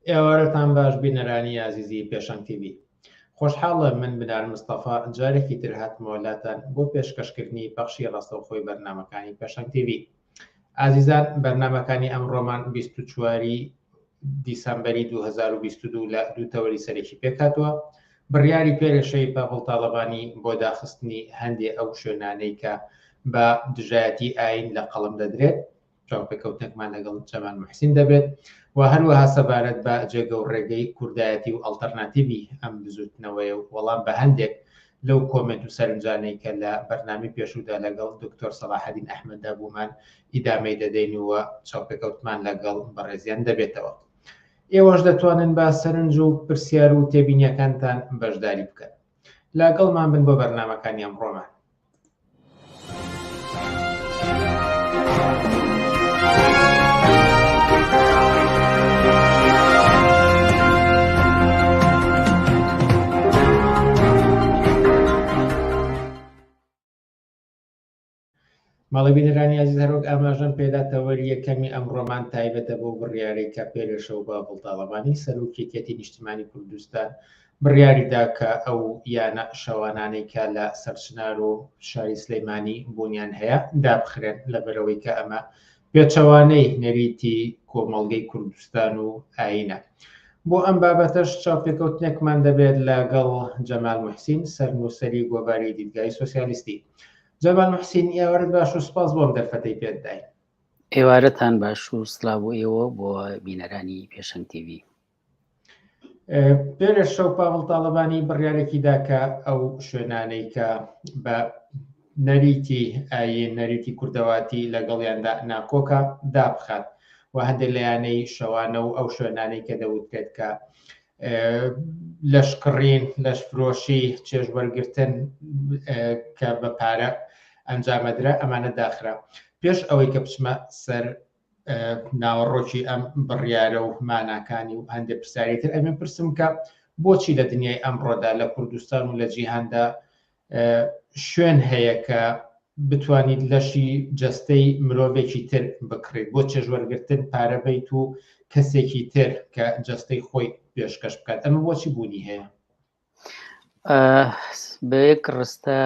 ئێوارەتان باش بینەرانی ئازیزی پێشەنگ تیڤ. خۆشحاڵم من بنار مستەفا جارێکی تر هاتمەوەلاتان بۆ پێشکەشکردنی بەخشی ڕاستەوخۆی بەرنامەکانی پێشەنگ تیڤ. ئازیزان، بەرنامەکانی ئەمڕۆمان 24 دیسەمبەری 2022 لە دووتەوەری سەرێکی پێکهاتووە. بڕیاری پێرێشەی پاڤڵ تاڵەبانی بۆ داخستنی هەندێک ئەو شوێنانەی کە بە دژایەتی ئاین لە قەڵم دەدرێت، چاوپێکەوتنێکمان لەگەڵ جەمال موحسین دەبێت و هەروەها سەبارەت بە جێگە و ڕێگەی کوردایەتی و ئەڵتەرناتیڤی ئەم بزوتنەوەی و وەڵام بە هەندێک لەو کۆمنت و سەرنجانەی کە لە بەرنامی پێشوودا لەگەڵ دکتۆر سەلاحەدین ئەحمەددا بوومان ئیدامەی دەدەین وە چاوپێکەوتمان لەگەڵ بەڕێزیان دەبێتەوە. ئێوەش دەتوانن بە سەرنج و پرسیار و تێبینیەکانتان بەشداری بکەن. لەگەڵمان بن بۆ بەرنامەکانی ئەمڕۆمان. ماڵی بینەرانی عزیز، هەروەک ئاماژەم پێدا تەوەری یەکەمی ئەمڕۆمان تایبەتە بۆ بڕیارەی کە پێرێشە و پاڤڵ تاڵەبانی سەرۆکیەتی نیشتیمانی کوردستان بڕیاریدا کە ئەو یانە شەوانانەی کە لە سەرچنار و شاری سلەیمانی بوونیان هەیە دابخرێن، لەبەرەوەی کە ئەمە پێچەوانەی نەریتی کۆمەڵگەی کوردستان و ئاینە. بۆ ئەم بابەتەش چاوپێکەوتنێکمان دەبێت لەگەڵ جەمال موحسین، سەرنووسەری گۆڤاری دیدگای سۆسیالیستی. جەمال موحسین، ئێوارەت باش و سپاس بۆم دەرفەتەی پێداین. ئێوارەتان باش و سڵاو بۆ ئێوە بۆ بینەرانی پێشەنگ تیڤ. پێرێش شەو پاڤڵ تاڵەبانی بڕیارێکی دا کە ئەو شوێنانەی کە بە نەریتی ئاین، نەریتی کوردەواتی لەگەڵیاندا ناکۆکە دابخات و هەندێک لەیانەی شەوانە و ئەو شوێنانەی کە دەوترێت کە لەشکڕین، لەشفرۆشی، چێژوەرگرتن کە بە پارە ئەنجامەدرا، ئەمانە داخرا. پێش ئەوەی کە بچمە سەر ناوەڕۆکی ئەم بڕیارە و ماناکانی و هەندێک پرسیاریتر، ئەمێ پرسم کە بۆچی لە دنیای ئەمڕۆدا لە کوردستان و لە جیهاندا شوێن هەیە کە بتوانیت لەشی جەستەی مرۆڤێکی تر بکڕیت بۆ چێژوەرگرتن، پارە بیت و کەسێکی تر کە جەستەی خۆی پێشکەش بکات؟ ئەمە بۆچی بوونی هەیە؟ بە یەک ڕستە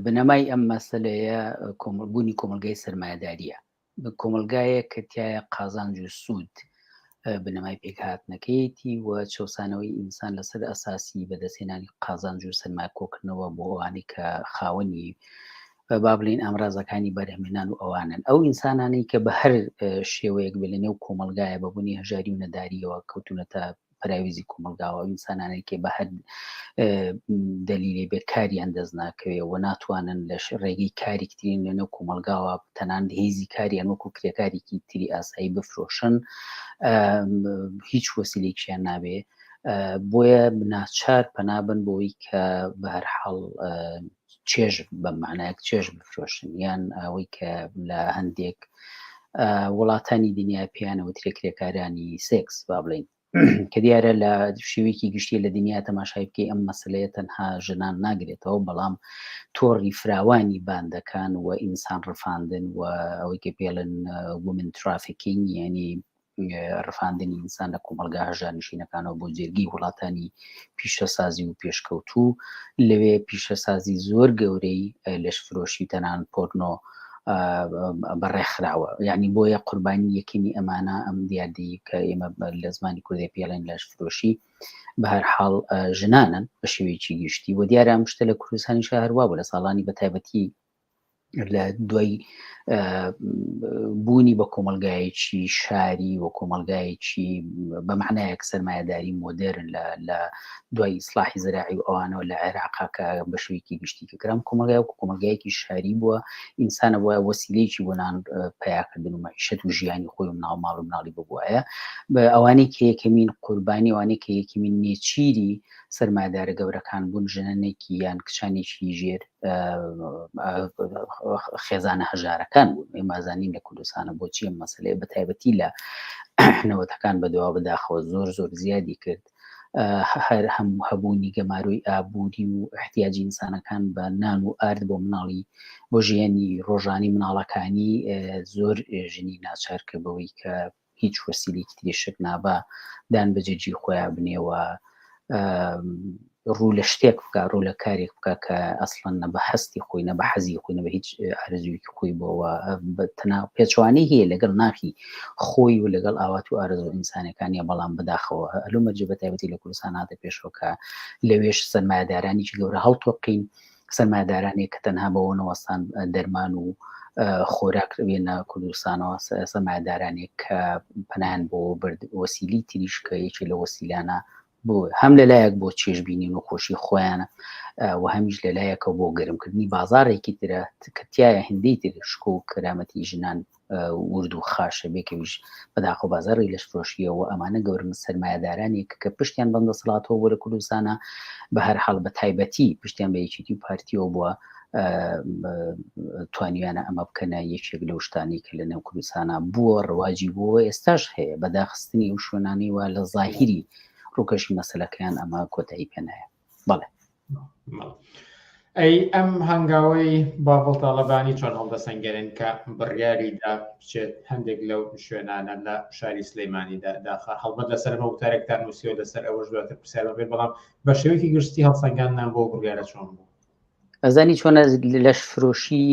بنەمای ئەم مەسەلەیە بوونی کۆمەلگای سەرمایەداریە، کۆمەلگایە کە تایە قازانج و سوود بنەمای پێکهاتنەکەیەتی و چەسانەوەی ئینسان لەسەر ئەساسی بەدەستهێنانی قازانج و سەرمایە کۆکردنەوە بۆ ئەوانەی کە خاوەنی با بڵین ئامرازەکانی بەرهەمێنان و ئەوانن ئەو ئینسانانەی کە بە هەر شێوەیەک بێ لە نێو کۆمەلگایە بەبوونی هەژاری و نەداریەوە کەوتونەتە پراویزی کۆمەلگاوە، ئینسانانەی کە بە هەر دلیلی بێکاریان دەست ناکەوێ و ناتوانن لە ڕێگەی کارێکترین لە نێو کۆمەلگاوە تەنان هێزی کاریان وەکو کرێکارێکی تری ئاسایی بفرۆشن، هیچ وەسیلەیەکیان نابێ، بۆیە ناچار پەنابن بۆی کە بە هەر حاڵ چێژ بە معنایەک چێژ بفرۆشن، یان ئەوەی کە لە هەندێک وڵاتانی دنیا پێیانەوە کرێکارانی سێکس با بڵین کە دیارە لە شێوەیەکی گشتی لە دنیا تەماشای بکەی ئەم مەسلەیە تەنها ژنان ناگرێتەوە، بەڵام تۆڕی فراوانی باندەکان و ئینسان ڕفاندن و ئەوەی کە پێڵن وومن ترافیکینگ، یعنی ڕفاندنی ئینسان لە کۆمەلگا هەژارنشینەکانەوە بۆ جێرگی وڵاتانی پیشەسازی و پێشکەوتوو، لەوێ پیشەسازی زۆر گەورەی لەشفرۆشی تەنان پۆرنۆ بەڕێکخراوە، یعنی بۆیە قوربانی یەکەمی ئەمانە ئەم دیاردەی کە ئێمە لە زمانی کوردی پێڵێن لەشفرۆشی بە هەر حاڵ ژنانن بە شێوەیەکی گشتی و دیارە ئەم شتە لە کوردستانیشە هەروە بوو لە ساڵانی بەتایبەتی لە دوای بوونی بە کۆمەلگایەکی شاری و کۆمەلگایەکی بە معنایەک سەرمایەداری مۆدرن لە دوای ئیسلاحی زراعی و ئەوانەوە لە عێراقا کە بە شێوەیەکی گشتی کەکرام کۆمەلگای و کۆمەلگایەکی شاری بووە، ئینسانە بووە وەسیلەیەکی بۆ نان پیاکردن و مەعیشەت و ژیانی خۆی و مناڵ ماڵ و مناڵی ببووایە، بە ئەوانەی کە یەکەمین قوربانی، ئەوانەی کە یەکەمین نێچیری سەرمایەدارە گەورەکان بوون، ژنانێکی یان کچانێکی ژێر خێزانە هەژارەکان بوون. ئێمازانین لە کوردستانە بۆچی ئەم مەسەلەیە بەتایبەتی لە نەوەتەکان بەدەوا بەداخەوە زۆر زیادی کرد، هەر هەموو هەبوونی گەماروی ئابووری و احتیاجی ئینسانەکان بە نان و ئارد بۆ مناڵی بۆ ژیانی ڕۆژانی مناڵەکانی زۆر ژنی ناچار کرد بەوەی کە هیچ وەسیلەیەکی تری شک نابا دان بەجێجی خۆیان بنێەوە ڕوو لە شتێک بکە ڕوو لە کارێک بکە کە ئەسڵەن نە بە هەستی خۆی نە بە حەزی خۆی نە بە هیچ ئارەزوویەکی خۆی بۆەوە پێچوانەی هەیە لەگەڵ ناخی خۆی و لەگەڵ ئاوات و ئارەزوو ئینسانەکانیە بەڵام بەداخەوە هەلومەرجە بە تایبەتی لە کوردستان هاتە پێشەوە کە لەوێش سەرمایەدارانێکی گەورە هەڵتۆقین سەرمایەدارانێک کە تەنها بەوە نەوەستان دەرمان و خۆراک بێنە کوردستانەوە سەرمایەدارانێک کە پەنایان بۆ وەسیلی تریش کە یەکی لە وەسیلانە بۆ هەم لەلایەک بۆ چێژبینین و خۆشی خۆیانە و هەمیش لەلایەکە بۆ گەرمکردنی بازارێکی ترە کە تایە هەندەی تر شکۆ و کەرامەتی ژنان ورد و خاشە بێکەویش بەداخۆ بازاری لەشفرۆشیەوە ئەمانە گەورم سەرمایەدارانێک کە پشتیان بەم دەسەڵاتەوە بۆ لە کوردستانە بە هەر حاڵ بە تایبەتی پشتیان بە یەکێتی و پارتیەوە بووە توانیویانە ئەمە بکەنە یەکێک لەو شتانی کە لە نێو کوردستانە بووە ڕواجی بووە ئێستاش هەیە بەداخستنی و شوێنانی وە لە ظاهری ڕووکەشی مەسەلەکەیان ئەمە کۆتایی پێنایە. بەڵێ ئەی ئەم هەنگاوەی باڵ تاالبانی چۆن هەڵدەسەنگەرن کە بڕیاریدا بچێت هەندێک لەو شوێنانە لە شاری سلەیمانیدا داخە هەڵبەت لەسەرەوە وتارێکتان نووسیەوە لەسەر ئەوەش دواتر پرسیار بێت بەڵام بە شێوەیەکی گشتی هەڵسەنگاندان بۆ بڕیارە چۆن بوو ئەزانی چۆنە لەش فرۆشی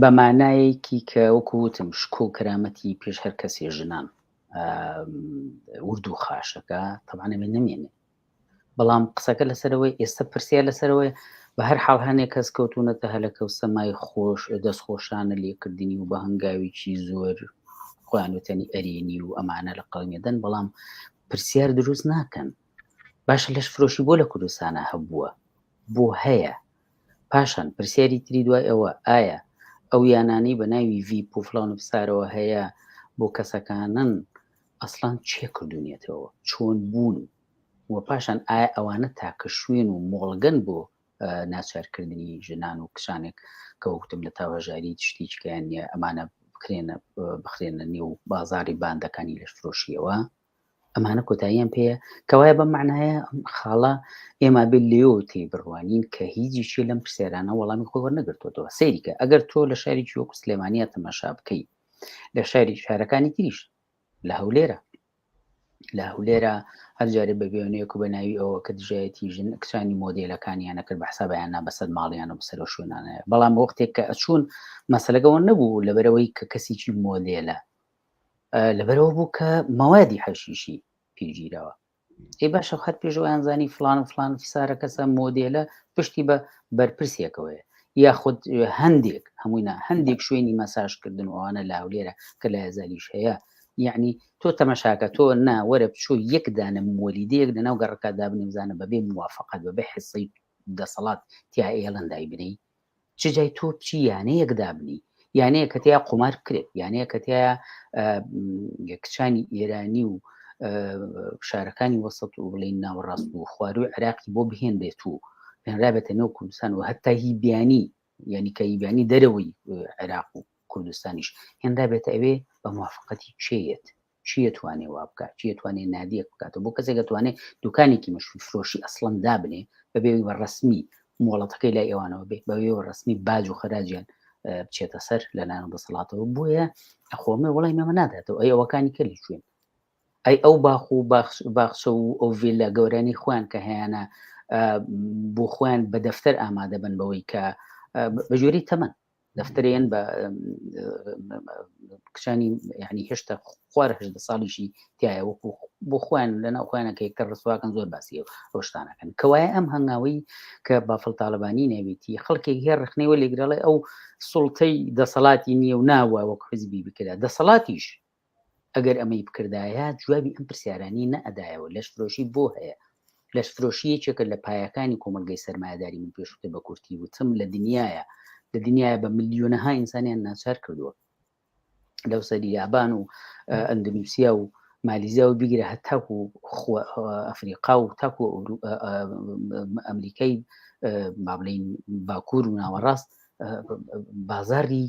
بە مانایەکی کە وەکووتم شکۆ و کەرامەتی پێش هەر کەسێ ژنان ورد و خاشەکە تەبانەمێ نمێنێ بەڵام قسەکە لەسەرەوەی ئێستا پرسیار لەسەرەوەی بە هەر حاڵ هەنێک کەس کەوتونەتە هەلەکە و سەمای خۆش دەستخۆشانە لێکردنی و بە هەنگاوێکی زۆر خۆیانوتەنی ئەرێنی و ئەمانە لە قەڵمێدەن بەڵام پرسیار دروست ناکەن باشە لەش فرۆشی بۆ لە کوردستانە هەبووە بۆ هەیە پاشان پرسیاری تری دوای ئەوە ئایا ئەو یانانی بە ناوی وی پۆفلان و پسارەوە هەیە بۆ کەسەکانن ئەسڵان چێ کردوونێتەوە چۆن بوون و پاشان ئایا ئەوانە تاکە شوێن و مۆڵگەن بۆ ناچارکردنی ژنان و کشانێک کە وەکتم لە تاوەژاری شتیچکیان نیە ئەمانە بخرێنە نێو بازاری باندەکانی لەش فرۆشیەوە ئەمانە کۆتاییان پێەیە کەوایە بەم معنایە خاڵە ئێمە بێت لێەوە تێی بڕوانین کە هیچیشی لەم پرسیارانە وەڵامی خۆی وەرنەگرتوەوە سەیریکە ئەگەر تۆ لە شارێکی وەکو سلێمانیە تەماشا بکەی لە شاری شارەکانی تریش لە هەولێرە هەر جارێ بە وێنەیەک و بە ناوی ئەوە کە دژایەتی ژن کچانی مۆدێلەکانیانە کرد بە حسابیانە بەسەد ماڵیانە بەسەر شوێنانەیە بەڵام وەختێک کە ئەچوون مەسەلەکەەوە نەبوو لەبەرەوەی کە کەسێکی مۆدێلە لەبەرەوە بوو کە مەوادی حەشیشی پێگیرەوە ئێ باشە هەر پێشەوەیان زانی فلان و فلان فسارە کەسە مۆدێلە پشتی بە بەرپرسێکەوەیە یاخود هەندێک هەمووینا هەندێک شوێنی مەساژکردن ئەوانە لا هەولێرە کە لە هێزاریش هەیە یعنی تۆ تەمەشاکە تۆ وەرە بچۆ یەک دانە مۆلیدەیەک لەناو گەڕەکەدا بنێبزانە بەبێ موافقەت بەبێ حسی دەسەڵات تیا ئێڵندای بنی چ جای تۆ بچی یانەیەک دابنی یانەیە کە تیا قومار بکرێت یانەیە کە تیا کچانی ئێرانی و شارەکانی وەسەط و بڵین ناوەڕاست و خواروی عراقی بۆ بهێنرێت و پێنرابێتە نێو کوردستان و هەتا هیبیانی یعنی کە هیبیانی دەرەوەی عێراق و کوردستانیش هێنرابێتە ئەوێ بە موافقەتی چیە توانێ وا بکات چیە توانێ نادیەک بکاتەوە بۆ کەسێک دەتوانێت دوکانێکی مەشروعی فرۆشی ئەسڵەن دابنێ بەبێ بە ڕسمی مۆڵەتەکەی لای ئێوانەوە بێ بەوێ ڕسمی باج و خەراجیان بچێتە سەر لە ناو دەسەڵاتەوە بۆیە ئەخۆمە وڵی مەمە ناداتەوە ئەی ئەوەکانی کەلی شوێن ئەی ئەو باخ و باخچە و ئەو ڤیلا گەورانی خۆیان کە هەیەە بۆ خۆیان بە دەفتەر ئامادە بن بەوەی کە بەژێری تەمەن دەفتەرێن بە کچانی یعنی هێشتا خوارە هەژدە ساڵیشی تایە وەکو بۆ خۆیان لەناو خۆیانە کە یەکتر ڕسواکەن زۆر باسی ئەو شتانەکەن کەوایە ئەم هەنگاوی کە بافڵ تاالبانی نەوێتی خەڵکێک هێر ڕخنەوە لێگرەڵێ ئەو سوڵتەی دەسەڵاتی نییە و ناوە وەک حزبی بکرا دەسەڵاتیش ئەگەر ئەمەی بکردایە جوابی ئەم پرسیارانی نەئەدایەوە لەش فرۆشی بۆ هەیە لەش فرۆشیەکێکە لە پایەکانی کۆمەلگەی سەرمایه‌داری من پێشوتە بە کورتی وتم لە دنیاە بە ملیۆنەها ئینسانیان ناچار کردووە لەو سەری یابان و ئەندونوسیا و مالیزیا و بیگرە هەتاکو ئەفریقا و تاکو ئەمریکای بابلین باکوور و ناوەڕاست بازاری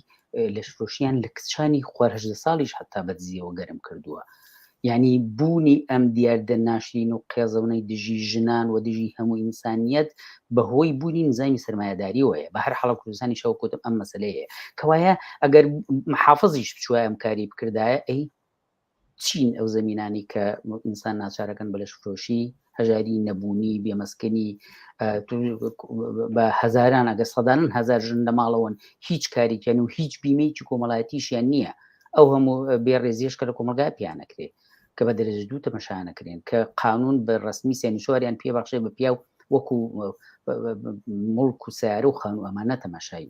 لەش فرۆشیان لە کچانی خوارهژدە ساڵیش هەتا بەدزیەوە گەرم کردووە یعنی بوونی ئەم دیاردە ناشرین و قێزەونەی دژی ژنان و دژی هەموو ئینسانیەت بەهۆی بوونی نزامی سەرمایه‌داریەوەیە بە هەر حاڵە کوردستانی شەو کۆتم ئەم مەسەلەیە کەوایە ئەگەر محافظیش بچوایە ئەم کاری بکردایە ئەی چین ئەو زمینانی کە ئینسان ناچارەکەن بە لەشفرۆشی هەژاری نەبوونی بێمەسکنی بە هەزاران ئەگە سەدانن هەزار ژن لە ماڵەوەن هیچ کاریکەن و هیچ بیمەیەکی کۆمەڵایەتیشیان نییە ئەو هەموو بێڕێزیێشکە لە کۆمەلگای پیانەکرێت کە بە دەرەجە دوو تەمەشانەکرێن کە قانون بە ڕسمی سێنیشواریان پێبەخشێ بە پیا و وەکو مڵک و سیارە و خانوو ئەمانە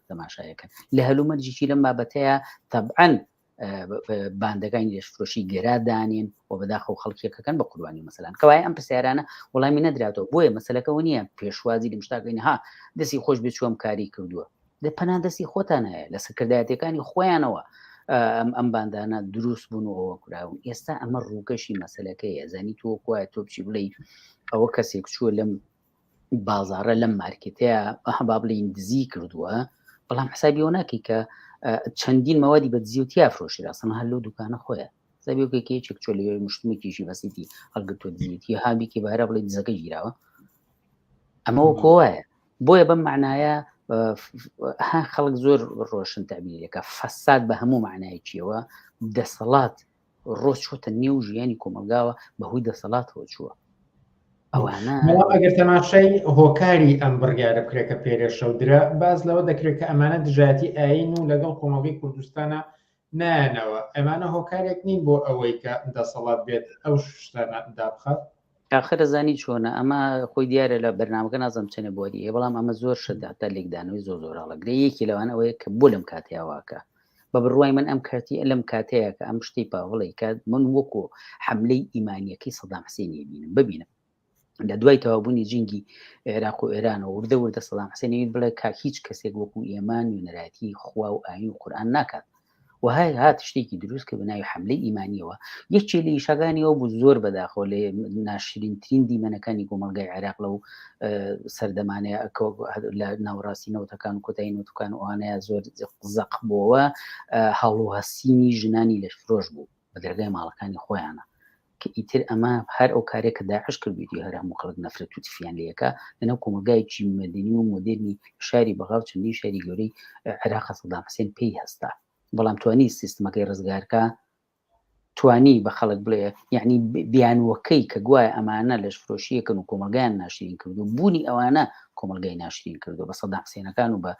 تەماشایەکەن لە هەلومەرجێکی لەم بابەتەیە تەبعەن باندەکانی لەشفرۆشی گێرادانین و بەداخەو خەڵکیەکەکەن بە قوربانی مەسەلان کەوای ئەم پرسیارانە وەڵامی نەدراتەوە بۆیە مەسەلەکەەوە نییە پێشوازی لە مشتاقین ها دەستی خۆش بێت چۆم کاری کردووە لە پەنا دەستی خۆتان هەیە لە سەرکردایەتەکانی خۆیانەوە ئەم باندانە دروست بوون و ئەوە کوراون ئێستا ئەمە ڕووکەشی مەسەلەکەیە زانی تۆ وایە تۆ بچی بڵێ ئەوە کەسێک چووە لەم بازارە لەم مارکێتەیە با بڵێن دزی کردووە بەڵام حسابی ئەوە ناکەی کە چەندین مەوادی بە دزی و تیا فرۆشی ڕاستەنە هەر لەو دوکانە خۆیە سەبێکێکێک چۆ لەوێ مشتمێکیشی بەسیتی هەڵگرتووە دزیەتی هابیکی بەهرە بڵێ دزەکە گیراوە ئەمەوە کۆوایە بۆیە بەم معنایە ها خەڵک زۆر ڕۆشن تابیرەکە فەساد بە هەموو معنایەکیەوە دەسەڵات ڕۆژ چۆتە نێو ژیانی کۆمەلگاوە بەهۆی دەسەڵاتەوە چووە ئەگەر تەماشای هۆکاری ئەم بڕیارە بکرێت کە پێرێشەودرا باز لەوە دەکرێت کە ئەمانە دژاتی ئاین و لەگەڵ کۆمەڵگەی کوردستانە نایەنەوە ئەمانە هۆکارێک نین بۆ ئەوەی کە دەسەڵات بێت ئەو شتانە دابخات آخر زانی چۆنە ئەمە خۆی دیارە لە بەرنامەکە نازم چێنە بۆدی بەڵام ئەمە زۆر شداتا لێکدانەوەی زۆر هەڵەگرێ یەکی لەوان ئەوەیە کە بۆ لەم کاتیاواکە بە بڕوای من ئەم کاتی لەم کاتەیە کە ئەم شتی پاوەڵی کات من وەکو حملەی ئیمانیەکەی سەدام حوسێنی ببینم لە دوای تەوابوونی جنگی عێراق و ئێرانەوە وردە سەدام حوسێنی بڵێ کا هیچ کەسێک وەکو ئێمان وێنەراتی خوا و ئاین و قورئان ناکات وهاي هات شتێکی دروست کە بناوی حملەی ئیمانیەوە یەکێ لە ئیشەکانیەوە بوو زۆر بەداخەوە لێ ناشرینترین دیمەنەکانی کۆمەلگای عێراق لەو سەردەمانەیە لە ناوڕاستی نەوتەکان و کۆتایی نەوتەکان ئەوانەیە زۆر زەق بووەوە هەڵوهەسینی ژنانی لەشفرۆش بوو بە دەرگای ماڵەکانی خۆیانە کە ئیتر ئەمە هەر ئەو کارێک کە داعش کردویەتی هەر هەموو خەڵک نەفرەت و تفیان لەیەکە لەناو کۆمەلگایەکی مەدەنی و مۆدێرنی شاری بەغاو چەندین شاری گەورەی عێراق سەدام حوسێن پێی هەستا بەڵام توانی سیستمەکەی ڕزگارکە توانی بە خەڵک بڵێ یعنی بیانوەکەی کە گوایە ئەمانە لەشفرۆشیەکەن و کۆمەلگایان ناشرین کردو بوونی ئەوانە کۆمەلگای ناشرین کردو بە سەدام حوسێنەکان و بە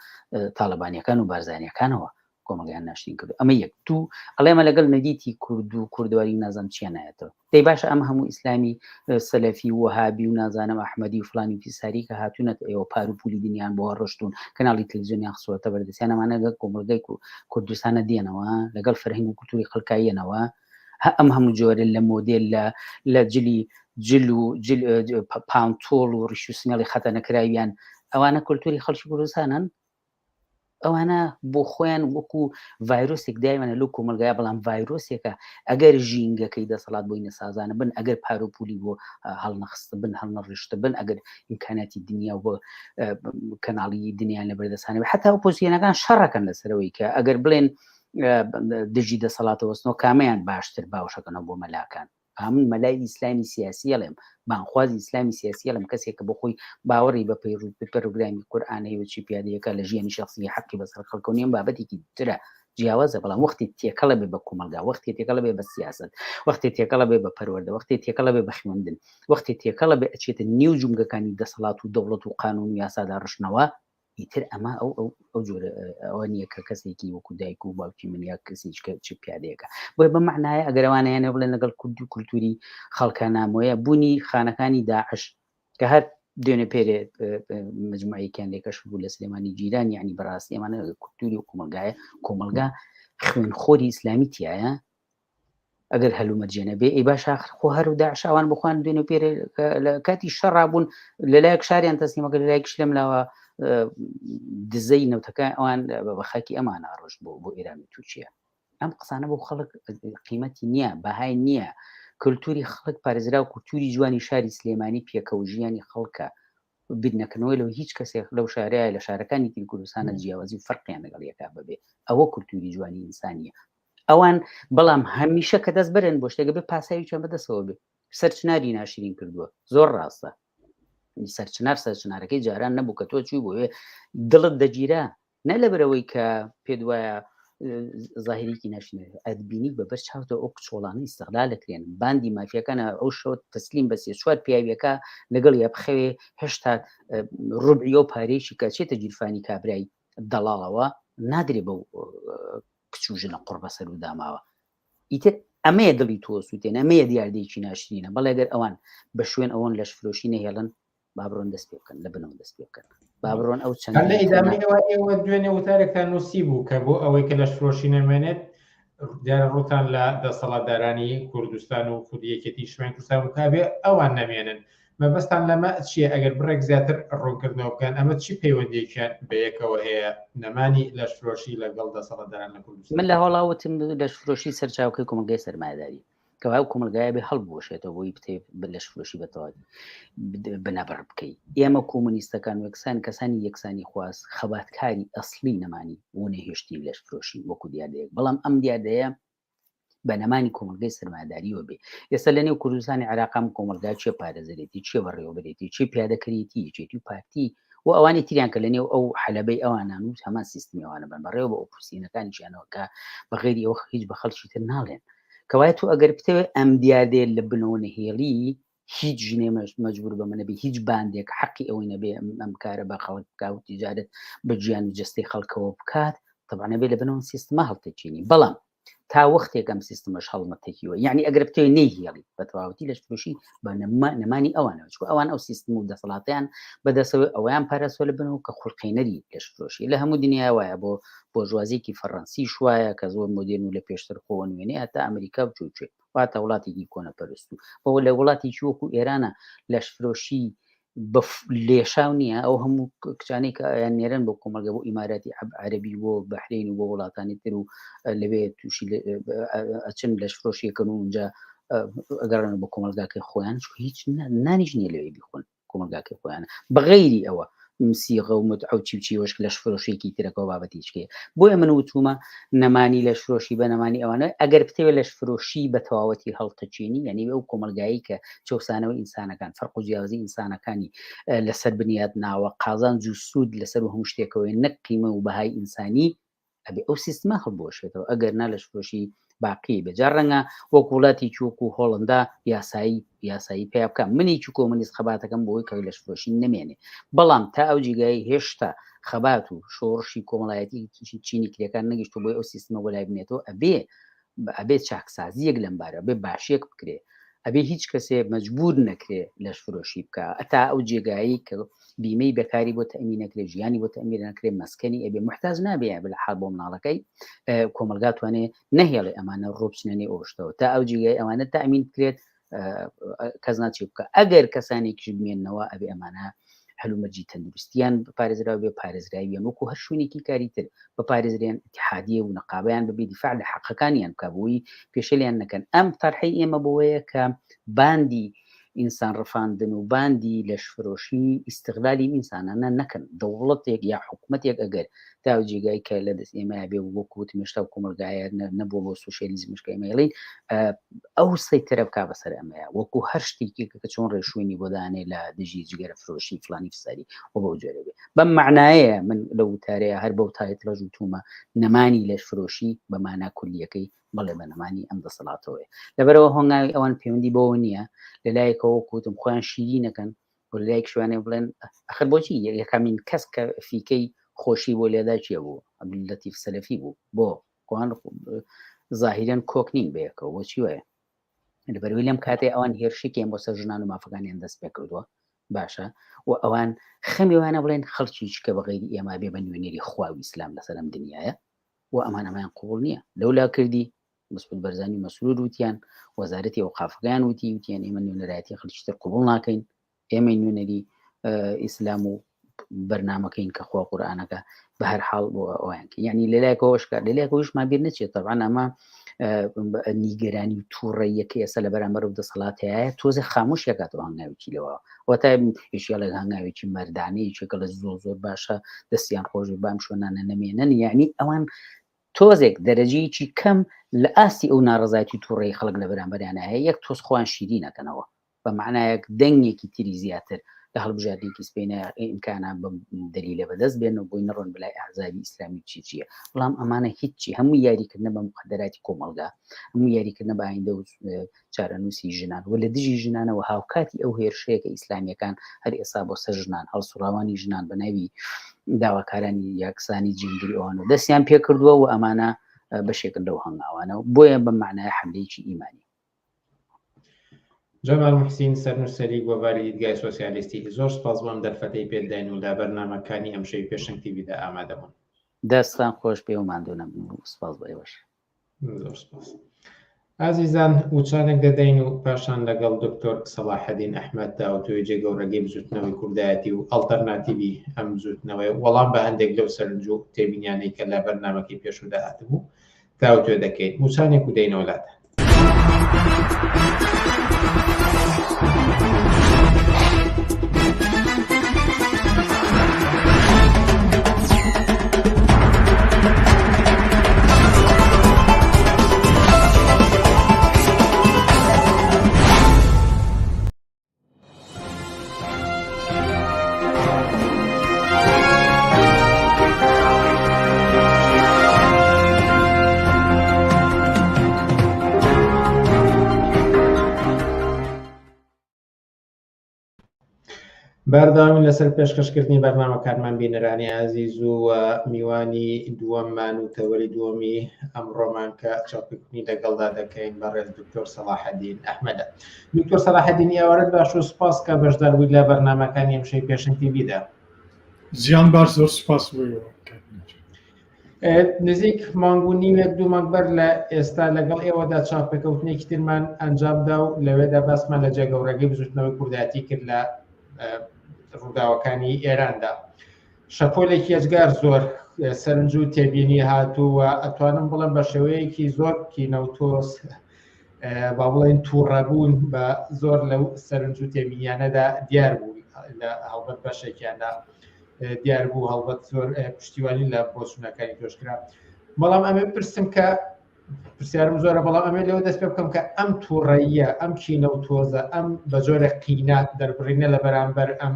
تاالبانیەکان و بارزانیەکانەوە کۆمەلگایان ناشرین کردو ئەمە یەک دوو ئەڵێمە لەگەڵ نەدیتی کورد و کوردواری نازانم چیان نایەتەوە دەی باشە ئەم هەموو ئیسلامی سەلەفی وهابی و نازانم ئەحمەدی و فلانی پیساری کە هاتوونەت ئێوە پار و پولی دنیان بۆ ڕشتون کەناڵی تەلەڤیزیۆنیان خسوەتە بەردەستیان ئەمانە لەگەڵ کۆمەلگای کوردستانە دێنەوە لەگەڵ فەرهەنگ و کولتوری خەڵکاییەنەوە ئەم هەموو جۆرە لە مۆدێل لە جلی جل و پانتۆڵ و ڕیش و سمێڵی خەتە نەکراویان ئەوانە کولتوری خەڵکی کوردستانن ئەوانە بۆ خۆیان وەکو ڤایرۆسێک دایوانە لەو کۆمەلگایە بەڵام ڤایرۆسێکە ئەگەر ژینگەکەی دەسەڵات بۆی نەسازانە بن ئەگەر پارۆپولی بۆ هەڵنەخستە بن هەڵنەڕشتە بن ئەگەر ئیمکاناتی دنیا بۆ کەناڵی دنیایان لە بەردەسانە حتا ئۆپۆزیۆنەکان شەڕەکەن لەسەرەوەی کە ئەگەر بڵێن دژی دەسەڵاتەوەستنەوە کامیان باشتر باوشەکەنەوە بۆ مەلاکان من مەلای ئیسلامی سیاسیەڵێم بانخوازی ئیسلامی سیاسیەڵم کەسێک بە خۆی باوەڕی بە پەروگرامی قورئانەی وچی پیادەیەەکە لە ژیانی شخصی حەقی بەسەر خەڵکەونیان بابەتێکی ترە جیاوازە بەڵام وەختی تێکەڵە بێ بە کۆمەلگا وەختی تێکەڵە بێ بە سیاست وەختی تێکەڵە بێ بە پەروەردە وەختی تێکەڵە بێ بە خوێندن وەختی تێکەڵە بێ ئەچێتە نێو جومگەکانی دەسەڵات و دەوڵەت و قانون و یاسادا ڕشنەوە ئیتر ئەمە ئەو جۆرە ئەوە نییە کە کەسێکی وەکو دایک و باوکی من یا کەسێککە چ پیادەیەەکە بۆی بە معنایە ئەگەرەوانیانە بڵێن لەگەڵ کورد و کولتوری خەڵکە نامۆیە بوونی خانەکانی داعش کە هەر دوێنێ پێرێ مجموعەیەکیان لێکەش بوو لە سلێمانی جیران یعنی بەڕاستی ئەمانە کولتوری و کۆمەلگا خوێنخۆری ئیسلامی تایە ئەگەر هەلومەرجێنە بێ ئەی باش خۆ هەر و داعشاوان بخوان دوێنێ پێرێ لە کاتی شەڕابوون لەلایەک شاریان تەسلیمەکە لەلایەکش لەم لاوە دزەی نەوتەکە ئەوان بە خاکی ئەمانە ڕۆژ بۆ ئێرانی تورکیا ئەم قسانە بۆ خەڵک قیمەتی نییە بەهای نییە کللتوری خەڵک پارێزرا و کولتوری جوانی شاری سلێمانی پێکە و ژیانی خەڵکە بینەکەنەوەی لەو هیچ کەسێک لەو شارەیە لە شارەکانی تری کوردستانە جیاوازی و فەرقیان لەگەڵ یەکا ببێ ئەوە کولتوری جوانی ئینسانیە ئەوان بەڵام هەمیشە کە دەست برن بۆ شتێک بێ پاساویان بەدەستەوە بێ سەرچناری ناشرین کردووە زۆر ڕاستە سەرچنارەکەی جاران نەبوو کە تۆ چوی بۆ دڵت دەگیرا نە لەبەرەوەی کە پێ وایە ظاهریکی ناشنێ ئەدبینی بە بەر چاوتە ئەو کچۆڵانە ئیستغلال دەکرێن باندی مافیەکانە ئەو شەوە تەسلیم بەسێ چوار پیاویەکە لەگەڵ یا بخەوێ هێشتا ڕوبعی و پارێکی کە چێتە گیرفانی کابرای دەڵاڵەوە نادرێ بەو کچوژنە قڕ بەسەر و داماوە ئیتر ئەمەیە دڵی تۆ سووتێن ئەمەیە دیاردەیەکی ناشرینە بەڵێ گەر ئەوان بە شوێن ئەوەن لەش فرۆشی نەهێڵن بابڕۆن دەست پێ بکەن لە بنەوە دەست پێ بکەن بابڕۆن ئەو چەند لە ئیدامەوە ئێوە دوێنێ وتارێکتان نووسی بوو کە بۆ ئەوەی کە لەش فرۆشی نەمێنێت دیارە ڕوتان لە دەسەڵاتدارانی کوردستان و خودیەکێتی شوێن کوردستان و کابێ ئەوان نەمێنن مەبەستان لەمە چییە ئەگەر بڕێک زیاتر ڕوونکردنەوە بکەن ئەمە چی پەیوەندیەکیان بەیەکەوە هەیە نەمانی لەش فرۆشی لەگەڵ دەسەڵاتداران لە کوردستان من لە هەڵاوتم لەش فرۆشی سەرچاوکەی کۆمەلگای سەرمایه‌داری کەوا کۆمەلگایە بێ هەڵبوەشێتەوە بۆی بتێ لەش فرۆشی بەتەواوی بنەبڕ بکەیت ئێمە کۆمونیستەکان و کەسانی یەکسانی خواست خەباتکاری ئەسلی نەمانی و نەهێشتی لەش فرۆشی وەکو دیاردەیەک بەڵام ئەم دیاردەیە بە نەمانی کۆمەلگای سەرمایه‌داریەوە بێ ئێستا لە نێو کوردستانی عێراقام کۆمەلگا چێ پارێزەرێتی چێ بەڕێوەبەرێتی چێ پیادەکەریتی چێتی و پارتی و ئەوانی تریان کە لە نێو ئەو حەلەبەی ئەوانان و هەمان سیستمی ئەوانە بن بەڕێوە بە ئۆپۆسیینەکانیشیانەوە کە بەغێری ئەوە هیچ بە خەڵکی تر ناڵێن کەوایە تو ئەگەر بتەوێت ئەم دیاردێ لە بنەوە نەهێڵی هیچ ژنێ مەجبور بە منەبێ هیچ باندێک حەقی ئەوەی نەبێ ئەم کارە بە خەڵک بکات و تیجارەت بە گیان و جەستەی خەڵکەوە بکات طبعا نەبێ لە بنەوە سیستمە هەڵتەچینی بەڵام تا وەختێک ئەم سیستمەش هەڵمەتێکیوە یعنی ئەگەر بتەوێت نەیهێڵی بە تەواوەتی لەش فرۆشی بە نەمانی ئەوانەوە چکە ئەوان ئەو سیستم و دەسەڵاتیان بەدەستەوەی ئەویان پارێزۆ لە بنەوە کە خوڵقینەری لەش فرۆشی لە هەموو دنیا وایە بۆ ژوازێکی فەڕەنسی شوایە کە زۆر مدرن و لە پێشتر خۆوە نوێنێ هەتا ئەمریکا بچووچێت واتە وڵاتێکی کۆنەپەرست و بەوە لە وڵاتێکی وەکو ئێرانە لەش فرۆشی لێشاو نییە ئەو هەموو کچانەی کە ئەیان نێرن بۆ کۆمەلگا بۆ ئیماراتی عەرەبی بۆ بەحرین و بۆ وڵاتانی تر و لەوێ تووشی ئەچن لەش فرۆشیەکەن و اونجا ئەگەڕن بۆ کۆمەلگاکەی خۆیان هیچ نانیش نییە لەوێ بیخۆن کۆمەلگاکەی خۆیانە بەغەیری ئەوە موسیقە و متعە و چیوچی وەشک لەش فرۆشیەکی ترەکەەوە بابەتی چکەیە بۆیە من وتومە نەمانی لەش فرۆشی بە نەمانی ئەوانە ئەگەر بتەوێت لەش فرۆشی بە تەواوەتی هەڵتەچێنی یعنی ئەو کۆمەلگایی کە چەسانەوە ئینسانەکان فەرق و جیاوازی ئینسانەکانی لەسەر بنیاد ناوە قازانج و سوود لەسەر و هەموو شتێکەوەی نەک قیمە و بەهای ئینسانی ئەبێ ئەو سیستمە هەڵبۆشێتەوە ئەگەر نا لەش فرۆشی باقی بەجار ڕەنگە وەکو وڵاتی وەکو هۆڵندا یاسایی پێ بکەم منێکی کۆمونیست خەباتەکەم بۆی کە لەش فرۆشی نەمێنێ بەڵام تا ئەو جێگای هێشتا خەبات و شۆڕشی کۆمەڵایەتی چینی کرێکان نەگەیشتۆ بۆی ئەو سیستمە بۆ لای بنێتەوە ئەبێ چاکسازیەک لەم بارە بێ باشیەک بکرێ ئەبێ هیچ کەسێ مەجبور نەکرێ لەش فرۆشی بکە ئەتا ئەو جێگایی کە بیمەی بەکاری بۆ تەمین نەکرێ ژیانی بۆ تەمین نەکرێ مەسکەنی ئەبێ محتاج نابێ بە حال بۆ مناڵەکەی کۆمەلگا توانێ نەهێڵێ ئەمانە ڕۆبچنەنێ ئۆشتەوە تا ئەو جێگای ئەوانە تەمین بکرێت کەس ناچێ بکە ئەگەر کەسانێکی بمێنەوە ئەبێ ئەمانە هەلومەرجی تەندروستیان بە پارێزراوە بێ پارێزراویان وەکو هەر شوێنێکی کاری تر بە پارێزریان اتحادیە و نەقابەیان بەبێ دیفاع لە حەقەکانیان بکە بۆی پێشەلیان نەکەن ئەم تەرحەی ئێمە بۆیە کە باندی ئینسان ڕفاندن و باندی لەش فرۆشی ئیستغلالی ئینسانانە نەکەن دەوڵەتێک یا حکوومەتێک ئەگەر تا جێگای کە لە دەست ئێمە بێ وەکووت مێشتا و کۆمەلگایە نەبووە بۆ سوشێلیزمشکە ئێمەڵین ئەو سەیترە بکا بەسەر ئەمەیە وەکو هەر شتێکی کە چۆن ڕێشوێنی بۆ دانێ لە دژی جگەرە فرۆشی فلانی فساری و بەو جۆرە بێ بەم معنایە من لە وتارەیە هەر بەو تایت ڕژوتومە نەمانی لەش فرۆشی بەمانا کولیەکەی بەڵێ بە نەمانی ئەم دەسەڵاتەوەی لەبەرەوە هۆنگاوی ئەوان پەیوەندی بەوە نییە لەلایەکەوە کوتم خۆیان شیری نەکەن و لەلایەک شوێنێ بڵێن ئەخر بۆچی یەکەمین کەس کە فیکەی خۆشی بۆ لێدا چیە بوو عەبدولەتیف سەلەفی بوو بۆ خۆیان زاهیرەن کۆک نین بەیەکەوە بۆچی وایە لەبەرەوەی لەم کاتێ ئەوان هێرشێکیان بۆ سەر ژنان و مافەکانیان دەست پێ کردووە باشە و ئەوان خەمیوانە بڵێن خەڵکی چکە بەغێری ئێمە بێ بە نوێنێری خوا و ئیسلام لەسەر ئەم دنیاە و ئەمانەمایان قوبوڵ نییە لەولا کردی مسعود بەرزانی مەسرور وتیان وەزارەتی ئەوقافەکان وتیان ئێمە نوێنەرایەتی خەڵکی تر قوبوڵ ناکەین ئێمە نوێنەری ئیسلام و بەرنامەکەین کە خوا قورئانەکە بە هەر حاڵ بۆ ئەویان یعنی لەلایەکەوە شکار لەلایەکەوەش ما بیر نەچێت طبعاً ئەمە نیگەرانی و تووڕەیەکە ئێستا لە بەرامبەر و دەسەڵات هەیە تۆزە خاموش یەکاتەوە هەنگاوێکی لەوە وەتا ئیشیاڵێک هەنگاوێکی مەردانەیەکە لە زۆر باشە دەستیان خۆشی بام شوێنانە نەمێنن یعنی ئەوان تۆزێک دەرەجەیەکی کەم لە ئاستی ئەو ناڕزایەتی تووڕێی خەڵک لە بەرامبەریانە هەیە یەک تۆز خۆیان شیری نەکەنەوە بەمعنایەک دەنگێکی تری زیاتر لە هەڵبژاردنێکی سپێنە ئیمکانە دلیلە بەدەست بێن و بۆی نەڕۆن بەلای ئاحزابی ئیسلامی چیە بەڵام ئەمانە هیچی هەموو یاریکردنە بە مقدراتی کۆمەلگا هەموو یاریکردنە بە ئایندە و چارەنووسی ژنان و لە دژی ژنانەوە هاوکاتی ئەو هێرشەیەکە ئیسلامیەکان هەر ئێستا بۆ سەر ژنان هەڵسوڕاوانی ژنان بە ناوی داواکارانی یاکسانی جیندری ئەوانە دەستیان پێ کردووە و ئەمانە بەشێکن لەو هەنگاوانە بۆیە بە معنای حملەیەکی ئیمانی. جەمال محسین سەرنووسەری گۆڤاری دیدگای سۆسیالیستی زۆر سپاس بۆم دەرفەتەی پێداین و لە بەرنامەکانی ئەم شەوی پێشنگ تیڤیدا ئامادەبوون. دەستان خۆش پێ و ماندوونە سپاس بە ئێوەش. زۆر سپاس. ئازیزان وچانێک دەدەین و پاشان لەگەڵ دکتۆر سەلاحەدین ئەحمەد داوەتوی جێگەورەگەی بزوتنەوەی کوردایەتی و ئەڵتەرناتیڤی ئەم بزوتنەوەی وەڵام بە هەندێک لەو سەرنج و تێبینیانەی کە لە بەرنامەکەی پێشودا هاتبوو داوەتوێ دەکەین وچانێک و دەینەوە لاتە. بەردەوامی لەسەر پێشکەشکردنی بەرنامەکانمان بینەرانی عەزیز و میوانی دووەممان و تەوەری دووەمی ئەمڕۆمان کە چاوپێکردنی لەگەڵدا دەکەین بەڕێز دکتۆر سەلاحەدین ئەحمەدە. دکتۆر سەلاحەدین یاوەرت باش و سپاس کە بەشدار بوویت لە بەرنامەکانی ئەم شەوی پێشنگ تیڤیدا. زیان باش زۆر سپاس بوویەوە. نزیک مانگ و نیمێک دوو مانگ بەر لە ئێستا لەگەڵ ئێوەدا چاوپێکەوتنێکی ترمان ئەنجامدا و لەوێدا باسمان لە جێگەورەگەی بزوتنەوەی کوردایەتی کرد لە ڕووداوەکانی ئێراندا. شەپۆلێکی ئەجگار زۆر سەرنج و تێبینی هاتووە ئەتوانم بڵێم بە شێوەیەکی زۆر کینەوتۆس با بڵێن تووڕەبوون بە زۆر لەو سەرنج و تێبینیانەدا دیار بوو لە هەڵبەت بەشێکیاندا دیار بوو هەڵبەت زۆر پشتیوانی لە بۆچوونەکانی تۆشکرا. بەڵام ئەمە پرسم کە پرسیارم زۆرە بەڵام ئەمە لەوە دەست پێ بکەم کە ئەم تووڕەییە ئەم کینەوتۆزە ئەم بە جۆرە قینات دەربڕینە لە بەرامبەر ئەم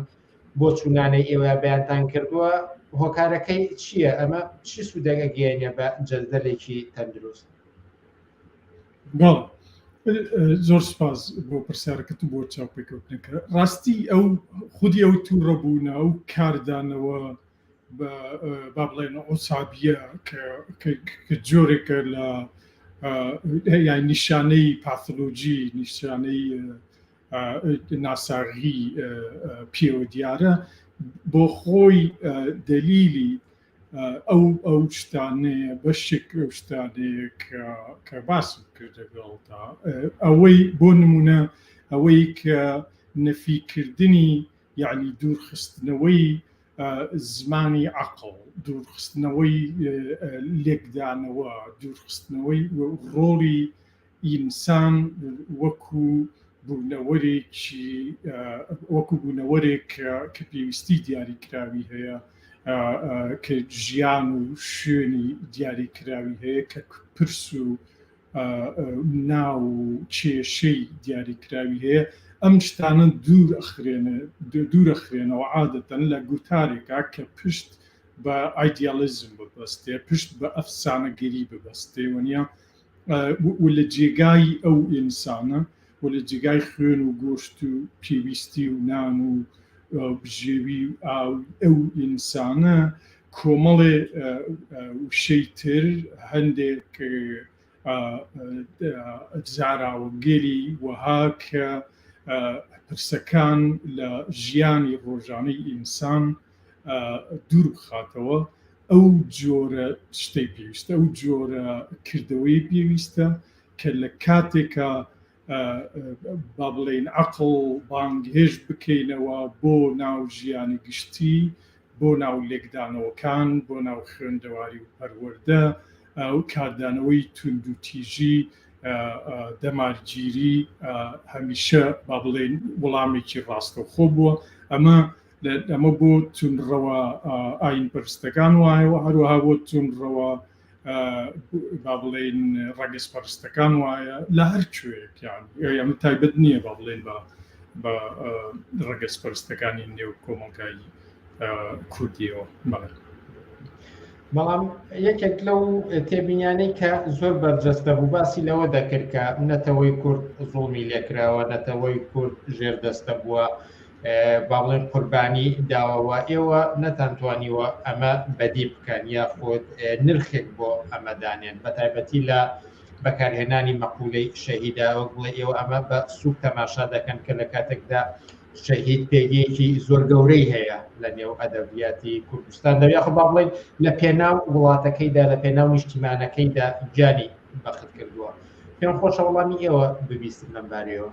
بۆ چوونانەی ئێوە بەیانتان کردووە هۆکارەکەی چییە؟ ئەمە چی سوودەگە گەیەنێ بە جەدەلێکی تەندروست؟ زۆر سپاس بۆ پرسیارەکەت و بۆ چاوپێکەوتنەکە. ڕاستی ئەو خودی ئەو تووڕەبوونە ئەو کاردانەوە با بڵێن ئۆسابیە کە جۆرێکە لە نیشانەی پاثۆلۆژی نیشانەی ناساغی پێوە دیارە بۆ خۆی دلیلی ئەو شتانەیە بەشێک ئەو شتانەیە کە باسم کرد لەگەڵتا ئەوەی بۆ نمونە ئەوەی کە نەفیکردنی یعنی دوورخستنەوەی زمانی عەقڵ دوورخستنەوەی لێکدانەوە دوورخستنەوەی ڕۆڵی ئینسان وەکو بوونەوەرێک کە پێویستی دیاریکراوی هەیە کە ژیان و شوێنی دیاریکراوی هەیە کە پرس و ناو و کێشەی دیاریکراوی هەیە ئەم شتانە دوورەخرێنەوە عادەتەن لە گوتارێکا کە پشت بە ئایدیالیزم ببەستێ پشت بە ئەفسانەگەری ببەستێ وەنیا و لە جێگای ئەو ئینسانە و لە جێگای خوێن و گۆشت و پێویستی و نان و بژێوی ئەو ئینسانە کۆمەڵێ وشەی تر هەندێک زاراوەگەری وەها کە پرسەکان لە ژیانی ڕۆژانەی ئینسان دوور بخاتەوە ئەو جۆرە شتەی پێویستە ئەو جۆرە کردەوەی پێویستە کە لە کاتێکە با بڵێن عەقڵ بانگهێش بکەینەوە بۆ ناو ژیانی گشتی بۆ ناو لێکدانەوەکان بۆ ناو خوێندەواری و پەروەردە و کاردانەوەی تونند و تیژی دەمارگیری هەمیشە با بڵێن وەڵامێکی ڕاستەوخۆ بووە ئەمە بۆ تونڕەوە ئاین پەرستەکان وایەوە هەروەها بۆ تونڕەوە با بڵێن ڕەگەز پەرستەکان وایە لە هەر کوێیەکیان ئەمە تایبەت نییە با بڵێن بە بە ڕەگەسپەرستەکانی نێو کۆمەڵگای کوردیەوە. بەڵام یەکێک لەو تێبینیانەی کە زۆر بەرجەستە بوو باسی لەوە دەکرد کە نەتەوەی کورد زوڵمی لێکراوە، نەتەوەی کورد ژێردەستە بووە، با بڵێن قوربانی داوەوە، ئێوە نەتانتوانیوە ئەمە بەدی بکەن یاخود نرخێک بۆ ئەمەدانێن، بە تایبەتی لە بەکارهێنانی مەقولەی شەهیداوە بڵێ ئێوە ئەمە بە سووک تەماشا دەکەن کە لە کاتێکدا شەهید پێگەیەکی زۆر گەورەی هەیە لە نێو ئەدەبیاتی کوردستان دەبێت با بڵێن لە پێناو وڵاتەکەیدا لە پێناو نیشتیمانەکەیدا گیانی بەخت کردووە. پێم خۆشە وەڵامی ئێوە ببیستن لەم بارەیەوە.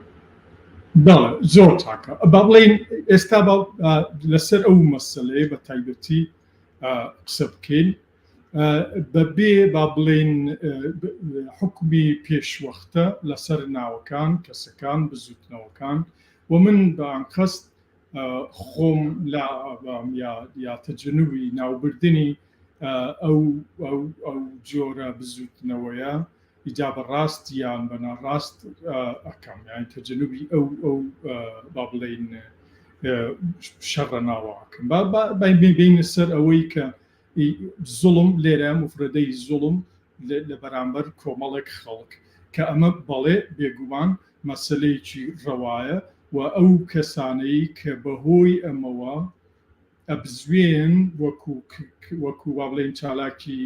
بەڵێ زۆر چاکە. با بڵێن ئێستا لەسەر ئەو مەسەلەیە بە تایبەتی قسە بکەین بەبێ با بڵێن حکمی پێشوەختە لەسەر ناوەکان کەسەکان بزوتنەوەکان و من بە ئەنقەست خۆم یا تەجەنوبی ناوبردنی ئەو جۆرە بزوتنەوەیە ئیجا بەڕاست یان بەناڕاست ئەەکەم، یان تەجەنوبی ئەو با بڵێن شەڕە ناوەکەم بینە سەر ئەوەی کە زوڵم لێرە مفردەی زوڵم لە بەرامبەر کۆمەڵێک خەڵک کە ئەمە بەڵێ بێگومان مەسەلەیەکی ڕەوایە و ئەو کەسانەی کە بەهۆی ئەمەوە ئەبزوێن وەکو با بڵێن چالاکی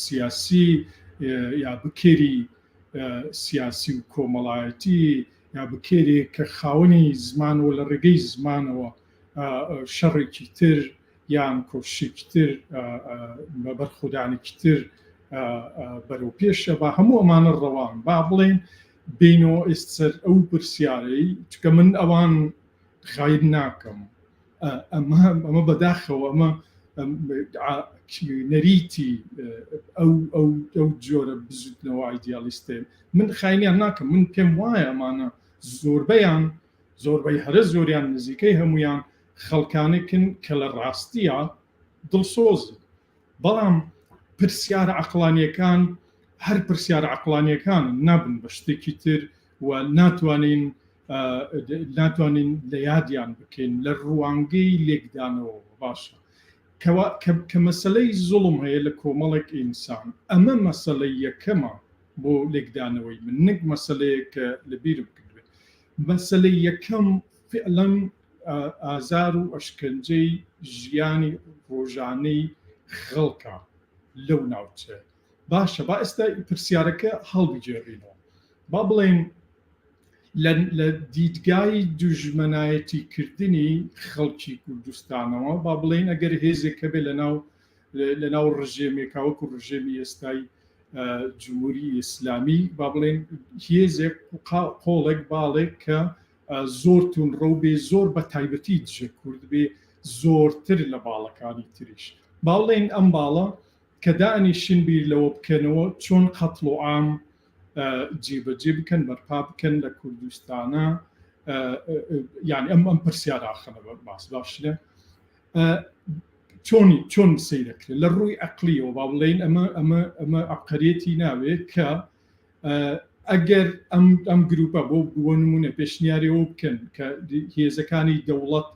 سیاسی یا بکێری سیاسی و کۆمەڵایەتی یا بکێرێک کە خاوەنی زمانەوە لە ڕێگەی زمانەوە شەڕێکی تر یان کۆشێکی تر بەبەرخودانێکی تر بەرەو پێشە بە هەموو ئەمانە ڕەوان با بڵێن بینەوە ئێستەر ئەو پرسیارەی چکە من ئەوان خایر ناکەم ئەمە بەداخەوە ئەمە نەریتی ئەو جۆرە بزوتنەوە ئایدیالیستێ من خاینیان ناکەم، من پێم وایە ئەمانە زۆربەی هەرە زۆریان نزیکەی هەمویان خەڵکانێکن کە لە ڕاستیە دڵسۆز، بەڵام پرسیارە عەقڵانیەکان هەر پرسیارە عەقڵانیەکان نابن بە شتێکی تر و ناتوانین لە یادیان بکەین لە ڕوانگەی لێکدانەوە. باشە کە مەسەلەی زوڵم هەیە لە کۆمەڵێک ئینسان، ئەمە مەسەلەی یەکەمە بۆ لێکدانەوەی من، نەک مەسەلەیە کە لەبیرم کردوێت. مەسەلەی یەکەم فعلاً ئازار و ئەشکەنجەی ژیانی ڕۆژانەی خەڵکە لەو ناوچە. باشە با ئێستا پرسیارەکە هەڵبجێڕینەوە، با بڵێن لە دیدگای دوژمنایەتی کردنی خەڵکی کوردستانەوە با بڵێن ئەگەر هێزێکە بێ لەناو ڕژێمێکا وەکو ڕژێمی ئێستای جمهوری ئیسلامی، با بڵێن هێزێک قۆڵێک باڵێک کە زۆر تونڕە بێ زۆر بە تایبەتی دژە کورد بێ زۆرتر لە باڵەکانی تریش، با بڵێن ئەم باڵە کە دانیشن بیر لەوە بکەنەوە چۆن قەتڵ و عام جێبەجێ بکەن بەرپا بکەن لە کوردستانە، یعنی ئەم پرسیارە ئاخەنەوە باشە چۆن سەیرەکرێت لە ڕووی عەقلیەوە، با بڵێن ئەمە عەبقەریەتی ناوێت کە ئەگەر ئەم گروپە بۆ نمونە پێشنیاریەوە بکەن کە هێزەکانی دەوڵەت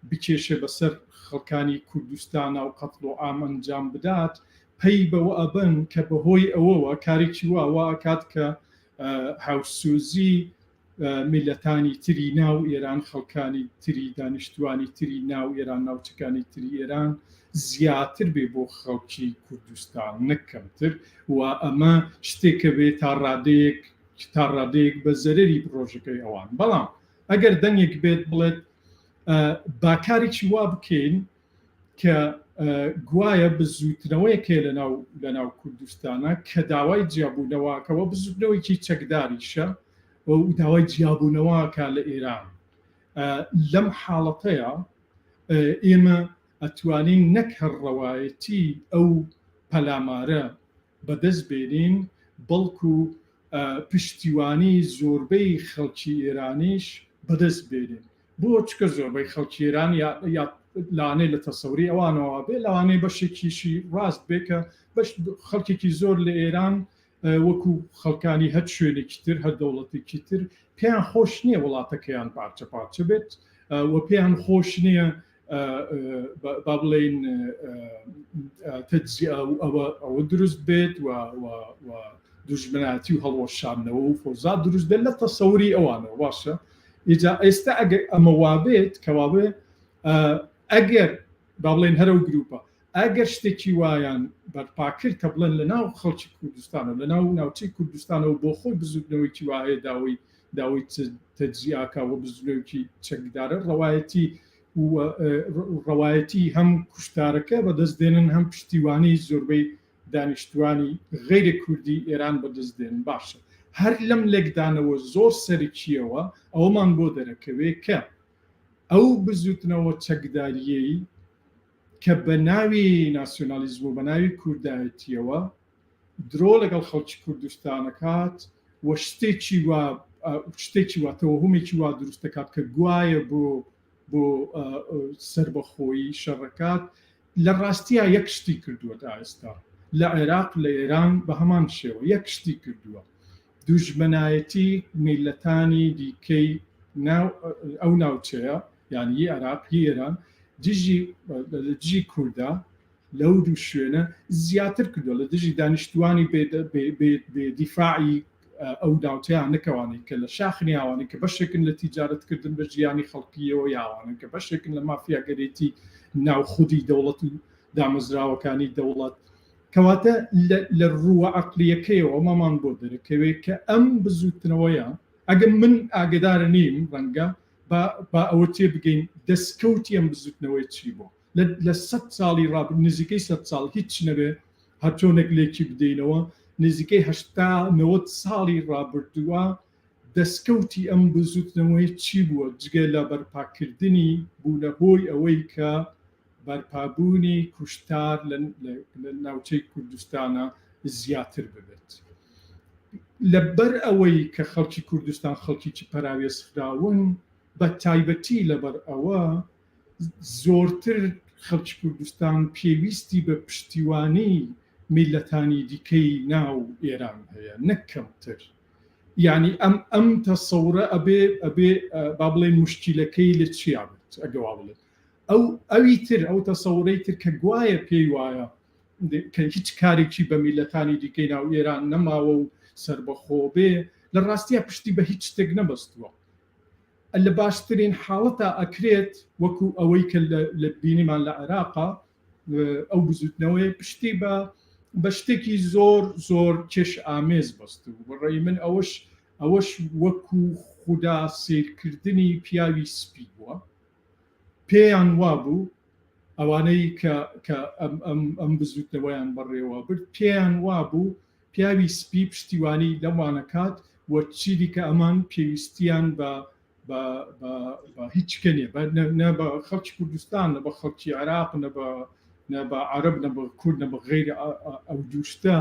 بکێشە بەسەر خەڵکانی کوردستانە و قەتڵ و عام ئەنجام بدات، پەی بەوە ئەبن کە بەهۆی ئەوەوە کارێکی وا کات کە هاوسوزی میلەتانی تری ناو ئێران، خەڵکانی تری دانیشتوانی تری ناو ئێران، ناوچەکانی تری ئێران زیاتر بێ بۆ خەڵکی کوردستان نەکەمتر، و ئەمە شتێکە بێت تا ڕادەیەک بە زەرەری پرۆژەکەی ئەوان. بەڵام ئەگەر دەنگێک بێت بڵێت باکارێکی وا بکەین کە گوایە بزوتنەوەیەکێ لەناو کوردستانە کە داوای جیابوونەوەکەوە بزوتنەوەیکی چەکداریشە و داوای جیابوونەوەکە لە ئێران، لەم حاڵەتەیە ئێمە ئەتوانین نەک هەرڕەوایەتی ئەو پەلامارە بەدەست بێنین، بەڵکو پشتیوانی زۆربەی خەڵکی ئێرانیش بەدەست بێنین. بۆ چکە زۆربەی خەڵکی ئێران یا لاانەی لە تەسەوری ئەوانەوە بێ، لەوانەی بەشێکیشی ڕاست بێ کە خەڵکێکی زۆر لە ئێران وەکو خەڵکانی هەر شوێنێکی تر هەر دەوڵەتێکی تر پێیان خۆش نییە وڵاتەکەیان پارچە پارچە بێت و پێیان خۆش نییە با بڵێن ئەوە دروست بێت و دوژمناتی و هەڵوەشاندنەوە و فۆزات دروست بێت لە تەسەوری ئەوانەوە باشە. ئێستا ئەگەر ئەمە وابێت کەوابێ ئەگەر با بڵێن هەرە و گروپە ئەگەر شتێکی وایان بەرپاکرد کە بڵێن لە ناو خەڵکی کوردستانە لە ناو ناوچەی کوردستانەوە بۆ خۆی بزودنەوەیکی وایە داوای تەجزیاکە و بزودنەوەیکی چەکدارە ڕەوایەتی هەم کوشتارەکە بەدەستدێنن هەم پشتیوانی زۆربەی دانیشتوانی غیری کوردی ئێران بەدەستدێن باشە. هەر لەم لێکدانەوە زۆر سەرکیەوە ئەومان بۆ دەرەکەوێ کە ئەو بزوتنەوە چەکداریەی کە بە ناوی ناسیۆنالیزم و بە ناوی کوردایەتیەوە درۆ لەگەڵ خەڵکی کوردستانەکات و شتێکی وا تەوهمێکی وا دروست دەکات کە گوایە بۆ سربەخۆیی شەڕەکات لە ڕاستیە یەک شتی کردووە تا ئێستا لە عێراق لە ئێران بە هەمان شێوە یەک شتی کردووە دوژمنایەتی میلەتانی دیکەی ئەو ناوچەیە یعنی عێراقی ئێران دژی کووردا لەو دوو شوێنە زیاتر کردووە لە دژی دانیشتوانی بێدیفاعی ئەو ناوچەیان نەکەوانی کە لە شاخنی ئاوانی کە بەشێکن لە تیجارەتکردن بە ژیانی خەڵکیەوە یاوانن کە بەشێکن لە مافیاگەرێتی ناوخودی دەوڵەت و دامەزراوەکانی دەوڵەت کەواتە لە ڕووە عەقلیەکەیەوە مامان بۆ دەرەکەوێت کە ئەم بزوتنەوەیان ئەگەر من ئاگدارە نیم ڕەنگە با ئەوە تێ بگەین دەستکەوتی ئەم بزوتنەوەی چی بۆ لە 100 ساڵی نزیکەی 100 ساڵ هیچ نەبێ هەرچۆنێک لێکی بدەینەوە نزیکەی 80 ساڵی ڕابردووە دەستکەوتی ئەم بزوتنەوەی چی بووە جگە لە بەرپاکردنی بوونەهۆی ئەوەی کە بەرپابوونی کوشتار لە ناوچەی کوردستانە زیاتر ببێت لەبەر ئەوەی کە خەڵکی کوردستان خەڵکیی پەراوێزراون بە تایبەتی لەبەر ئەوە زۆرتر خەڵکی کوردستان پێویستی بە پشتیوانی میلەتانی دیکەی ناو ئێران هەیە نەکەمتر یعنی ئەم تەسەورە ئەبێ با بڵێن مشکیلەکەی لە چیا بێت ئەگەوا بڵێت ئەوی تر ئەو تەسەورەی تر کە گوایە پێی وایە کە هیچ کارێکی بە میلەتانی دیکەی ناو ئێران نەماوە و سربەخۆ بێ لە ڕاستیە پشتی بە هیچ شتێک نەبەستووە لە باشترین حاڵەتە ئەکرێت وەکو ئەوەی کە لە بینیمان لە عێراقا ئەو بزوتنەوەی پشتی بە شتێکی زۆر کێش ئامێز بەستو بەڕێی من ئەوەش وەکو خودا سیرکردنی پیاوی سپی بووە پێیان وابوو ئەوانەی کە ئەم بزوتنەوەیان بەڕێوە برد پێیان وابوو پیاوی سپی پشتیوانی لەوانەکات وە چیدی کە ئەمان پێویستیان بە هیچ کەنێ نە بە خەڵکی کوردستان نە بە خەڵکی عێراق نە بە عەرەب نە بە کورد نە بە غەیری ئەو دووشتە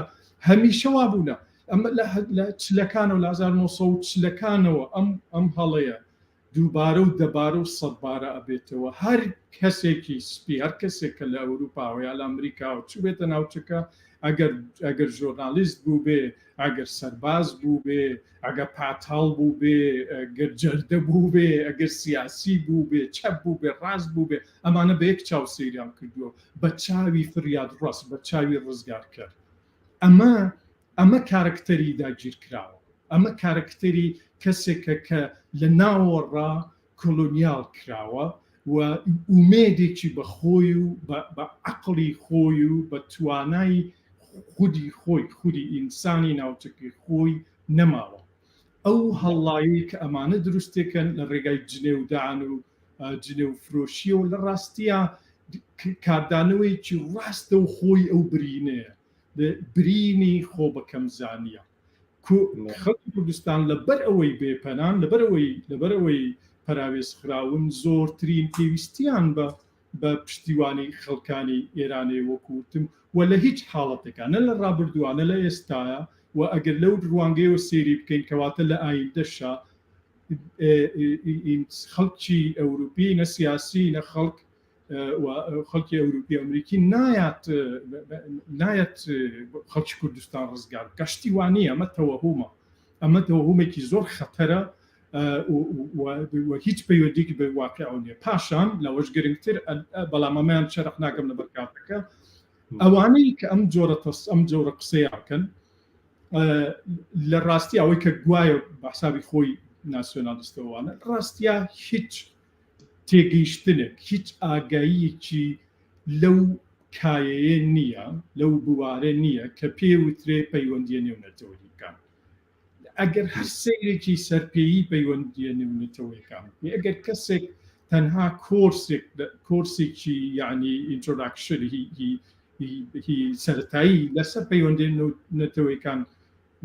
هەمیشە وابوونە ئەمە لە چلەکانەوە لە 1940ەکانەوە ئەم هەڵەیە دووبارە و دەبارە و سەدبارە ئەبێتەوە هەر کەسێکی سپی هەر کەسێک کە لە ئەوروپا یا لە ئەمریکا و چوو بێتە ناوچەکە ئەگەر ژۆرنالیست بوو بێ ئەگەر سەرباز بوو بێ ئەگەر پاتاڵ بوو بێ ئەگەر جەردە بوو بێ ئەگەر سیاسی بوو بێ چەپ بوو بێ ڕاست بوو بێ ئەمانە بە یەک چاو سەیریان کردووە بە چاوی فریاد ڕاست بە چاوی ڕزگار کرد ئەمە کارکتەری داگیرکراوە ئەمە کارکتەری کەسێکە کە لە ناوەڕا کۆلۆنیال کراوە و ئومێدێکی بە خۆی و بە عەقڵی خۆی و بە توانای خودی ئینسانی ناوچەکەی خۆی نەماوە ئەو هەڵڵایی کە ئەمانە دروستێکن لە ڕێگای جنێودان و جنێ و فرۆشیە و لە ڕاستیە کاردانەوەیکی ڕاستە و خۆی ئەو برینەیە برینی خۆ بەکەم زانیە خەڵکی کوردستان لەبەر ئەوەی بێپەنان لەبەر ئەوەی پەراوێزخراون زۆرترین پێویستیان بە پشتیوانی خەڵکانی ئێرانەی وەکوتم و لە هیچ حاڵەتێکە نە لە ڕابردووانە لە ئێستاە و ئەگەر لەو ڕوانگەیەوە سێری بکەین کەواتە لە ئایندەشە خەڵکی ئەوروپی نە سیاسی نە خەڵک و خەڵکی ئەوروپی ئەمریکی نایەت خەڵکی کوردستان ڕزگار گەشتی وانە ئەمە تەوەهومێکی زۆر خەتەرە و هیچ پەیوەندیکی بە واقع نیە. پاشان لەوەش گرنگتر بەڵام ئەمەیان شەرح ناکەم لە بەرکاتەکە ئەوانەی کە ئەم جۆرە قسەیاکەن لە ڕاستی ئەوەی کە گوایە بەحسابی خۆی ناسیۆنالیستەوانە ڕاستیە هیچ تێگەیشتنێک هیچ ئاگاییەکی لەو کایەیە نییە لەو بوارە نییە کە پێوترێ پەیوەندیە نێونەتەوەییەکان. ئەگەر هەر سەیرێکی سەرپێیی پەیوەندیە نێونەتەوەییەکان ئەگەر کەسێک تەنها کۆرسێکی یعنی ئینترۆداکشن هی سەرەتایی لەسەر پەیوەندیە نێونەتەوەییەکان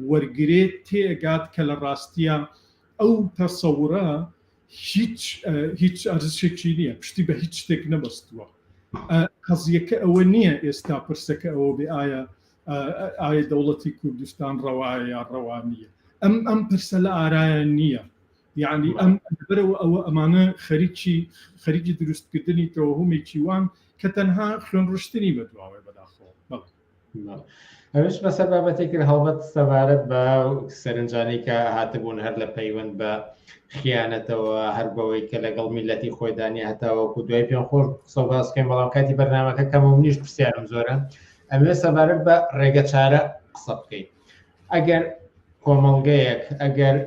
وەرگرێت تێگات کە لە ڕاستیە ئەو تەسەورە هیچ ئەرزشێکی نییە پشتی بە هیچ شتێک نەبەستووە. قەزیەکە ئەوە نییە ئێستا پرسەکە ئەوە بێ ئایا دەوڵەتی کوردستان ڕەوایە یا ڕەوانیە ئەم پرسە لە ئارایە نییە. یعنی بەرەوە ئەوە ئەمانە خەریکی دروستکردنی تەوەهومێکی وان کە تەنها خوێن ڕشتنی بەدواوێ بەداخەوە. ئەوش بەسەر بابەتێکی هەڵبەت سەبارەت بە سەرنجانی کە هاتبوون هەر لە پەیوەند بە خیانەتەوە هەر بەوەی کە لەگەڵ میلەتی خۆیدانی هەتاوەکو دوای پێم خۆش قسە باسکەین بەڵام کاتی بەرنامەکە کەم و منیش پرسیارم زۆرە ئەمێ سەبارەت بە ڕێگە چارە قسە بکەین. ئەگەر کۆمەڵگەیەک ئەگەر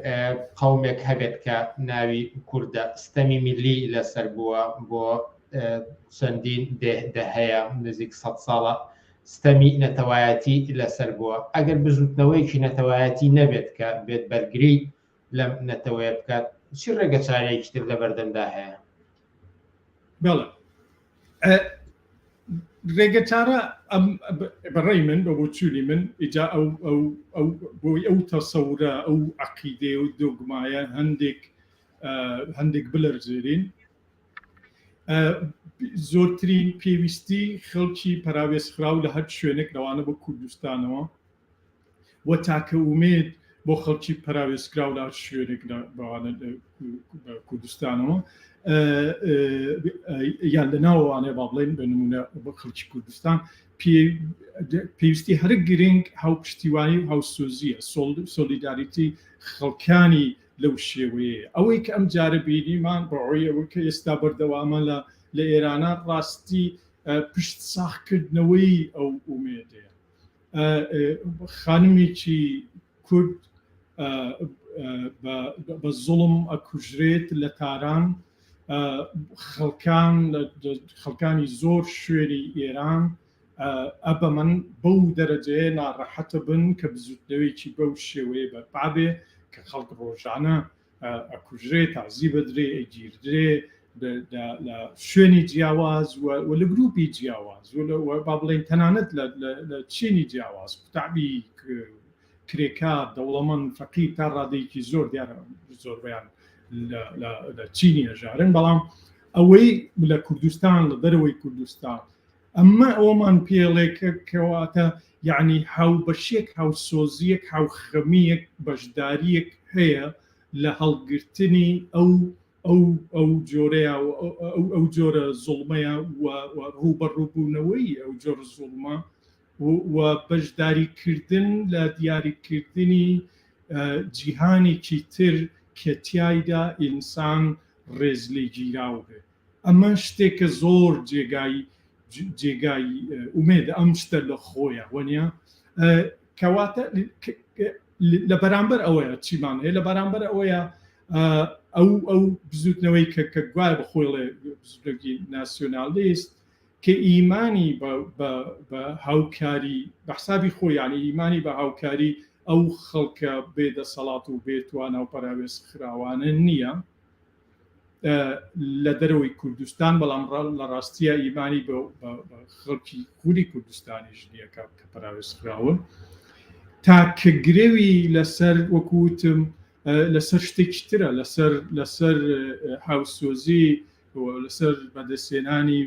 قەومێک هەبێت کە ناوی کووردە ستەمی میلی لەسەر بووە بۆ چەندین دەهەیە نزیک 100 ساڵە ستەمی نەتەوایەتی لەسەر بووە ئەگەر بزوتنەوەیکی نەتەوایەتی نەبێت کە بێت بەرگری لەم نەتەوەیە بکات چی ڕێگە چارەیەکی تر لە بەردەمدا هەیە؟ بەڵێ ڕێگە چارە بەڕێی من بە بۆچووری من ئیجا بۆی ئەو تەسەورە ئەو عەقیدێ و دۆگمایە هەندێک بلەرزێرین زۆرترین پێویستی خەڵکی پەراوێزخراو لە هەر شوێنێک لەوانە بۆ کوردستانەوە و تاکە ئومێد بۆ خەڵکی پەراوێزکراو لە هەر شوێنێک بەوانە کوردستانەوە یان لە ناوەوانێ با بڵێن بە نمونە بۆ خەڵکی کوردستان پێویستی هەر گرنگ هاوپشتیوانی و هاوسۆزیە سۆلیداریتی خەڵکانی لەو شێوەیە ئەوەی کە ئەم جارە بینیمان بەڕۆی ئەوەی کە ئێستا بەردەوامە لە ئێرانە ڕاستی پشت ساختکردنەوەی ئەو ئومێدەیە. خانمێکی کورد بە زوڵم ئەکوژرێت لە تاران خەڵکانی زۆر شوێنی ئێران ئەبە من بەو دەرەجەیە ناڕەحەتە بن کە بزوتنەوەیکی بەو شێوەیە بەرپابێ کە خەڵک ڕۆژانە ئەکوژرێت تازی بەدرێ ئەگیردرێ لە شوێنی جیاواز و لە گروپی جیاواز با بڵێن تەنانەت لە چینی جیاواز قوتابی کرێکار دەوڵەمەند فەقیر تا ڕادەیەکی زۆر دیارە زۆربیان لە چینی هەژارن بەڵام ئەوەی لە کوردستان لە دەرەوەی کوردستان ئەمە ئەومان پێڵێکە کەواتە یعنی هاوبەشێک هاوسۆزیەک هاوخەمیەک بەشداریەک هەیە لە هەڵگرتنی ئەو جۆرەیە ئەو جۆرە زوڵمەیە و ڕوبەڕووبوونەوەی ئەو جۆرە زوڵمە و بەشداریکردن لە دیاریکردنی جیهانێکی تر کە تیایدا ئینسان ڕێز لێ گیراو بێ. ئەمە شتێکە زۆر جێگای ئومێدە ئەم شتە لە خۆیە وەنیا کەواتە لە بەرامبەر ئەوەیە چیمان هەیە لە بەرامبەر ئەوەیە ئەو بزوتنەوەی کە گوایە بە خۆڵێ بزوتنەوەی ناسیۆنالیست کە ئیمانی بە هاوکاری بە حسابی خۆیانی ئیمانی بە هاوکاری ئەو خەڵکە بێدەسەڵات و بێتوانە و پەراوێزخراوانە نییە لە دەرەوەی کوردستان بەڵام لە ڕاستیە ئیمانی بە خەڵکی خوری کوردستانیش نییە کە پەراوێزخراون تاکە گرێوی لەسەر وەکوتم لەسەر شتێکی ترە لەسەر هاوسۆزی لەسەر بەدەستێنانی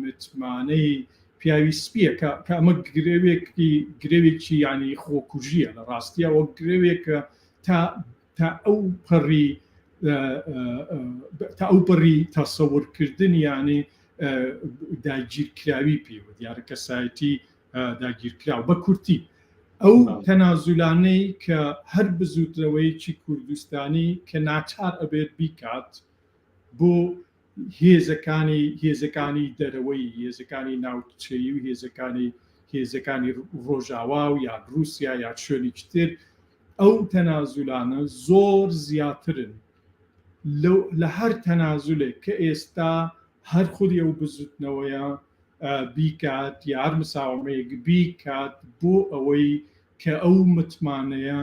متمانەی پیاوی سپیە کە ئەمە گرێوێکی ینی خۆکوژیە لە ڕاستیە ئەوە گرێوێکە تا ئەو پەڕی تەسەورکردن ینی داگیرکراوی پێوە دیارە کەسایەتی داگیرکراوە بە کورتی ئەو تەنازولانەی کە هەر بزوترەوەیکی کوردستانی کە ناچار ئەبێت بیکات بۆ هێزەکانی دەرەوەی هێزەکانی ناوچەیی و هێزەکانی ڕۆژاوا و یا رووسیا یا شوێنێکی تر ئەو تەنازولانە زۆر زیاترن لە هەر تەنازولێک کە ئێستا هەر خودی ئەو بزوتنەوەیە بیکات یا هەر مساومەیەک بیکات بۆ ئەوەی کە ئەو متمانەیە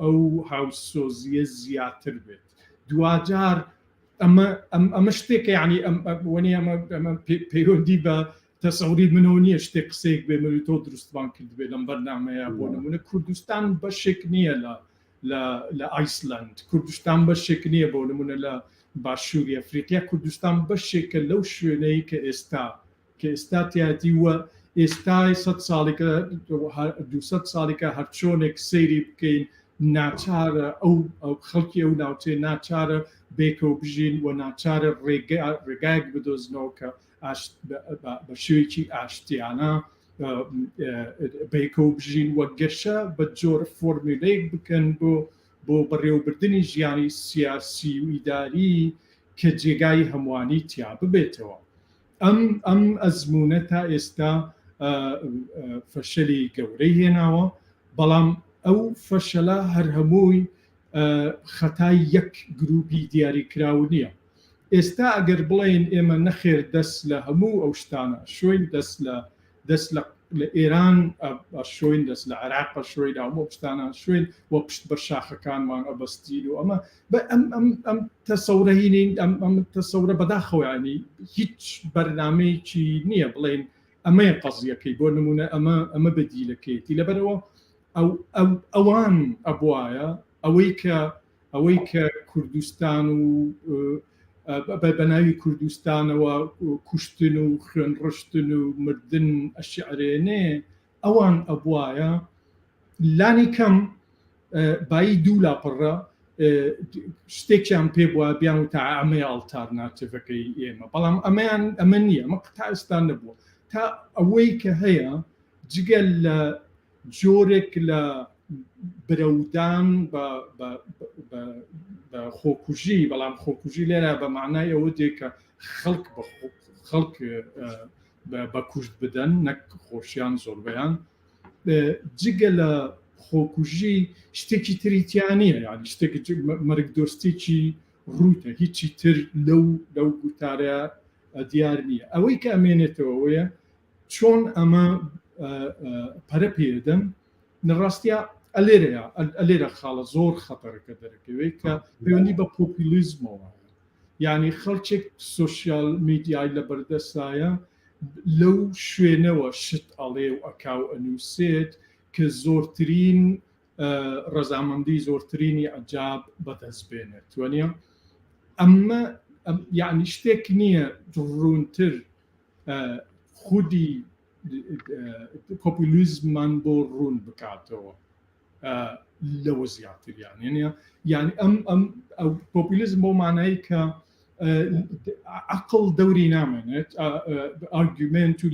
ئەو هاوسۆزیە زیاتر بێت دوجار ئەمە شتێکە یعنی وەنی ئەمە پەیوەندی بە تەسەوری منەوە نییە شتێک قسەیەک بێ من تۆ دروستمان کرد بێت لەم بەرنامەیە بۆ نمونە کوردستان بەشێک نییە لە ئایسلند کوردستان بەشێک نییە بۆ نمونە لە باشووری ئەفریقیا کوردستان بەشێکە لەو شوێنەی کە ئێستا تیاتی وە ئێستای 100 ساڵێکە 200 ساڵێکە هەر چۆنێک سەیری بکەین ناچارە ئەو خەڵکی ئەو ناوچەی ناچارە بێکەوە بژین و ناچارە ڕێگایەک بدۆزنەوە کە بە شێوەیەکی ئاشتیانە بێکەوە بژین وە گەشە بە جۆرە فۆرمولەیەک بکەن بۆ بەڕێوەبردننی ژیانی سیاسی و ئیداری کە جێگای هەمووانی تیا ببێتەوە ئەم ئەزمونە تا ئێستا فەشەلی گەورەی هێناوە بەڵام ئەو فەشەلە هەر هەمووی خەتای یەک گروپی دیاریکراو نییە ئێستا ئەگەر بڵێن ئێمە نەخێر دەست لە هەموو ئەو شتانە شوێن دەست لە ئێران شوێن دەست لە عێراق شوێن هەموو شتانە شوێن وە پشت بە شاخەکانمان ئەبەستین و ئەمە ئەم تەسەورەهینین ئەم تەسەورە بەداخەوەیانی هیچ بەرنامەیەکی نییە بڵێن ئەمەیە قەزیەکەی بۆ نمونە ئەمە بەدیلەکەیەتی لەبەرەوە ئەوان ئەبوایە ئەوەی کە کوردستان و بەناوی کوردستانەوە کوشتن و خوێنڕشتن و مردن ئەشعرێنێ ئەوان ئەبوایە لانی کەم بایی دوو لاپەڕە شتێکیان پێ بووە بیان و تا ئەمەی ئاڵتارناتیڤەکەی ئێمە بەڵام ئەمە نییە ئەمە تا ئێستا نەبووە تا ئەوەی کە هەیە جگەل لە جۆرێک لە برەودان بە خۆکوژی بەڵام خۆکوژی لێرە بە معنای ئەوە دێکە خەڵک بە کوشت بدەن نەک خۆشیان زۆربیان جگە لە خۆکوژی شتێکی تریتیانیە یعنی شتێکی مەرگ دۆستێکی ڕوتە هیچی تر لەو گوتارە دیار نییە ئەوەی کە ئەمێنێتەوەیە چۆن ئەمە پەرە پێدەم لەڕاستیا ئەلێرە خاڵە زۆر خەتەرەکە دەرەکەوێت کە پەیوەندی بە پۆپولیزمەوە یعنی خەڵکێک سۆشیال میدیای لە بەردەستایە لەو شوێنەوە شت ئەڵێ و ئەکاو ئەنووسێت کە زۆرترین ڕەزامەندی زۆرترینی ئەجاب بەدەست بێنێت وانە ئەمە یعنی شتێک نییە ڕوونتر خودی پۆپولیزممان بۆ ڕوون بکاتەوە لەوە زیاتریان یعنی ئەم پۆپولیزم بۆ مانایی کە عقل دەوری نامێنێت ئارگومنت و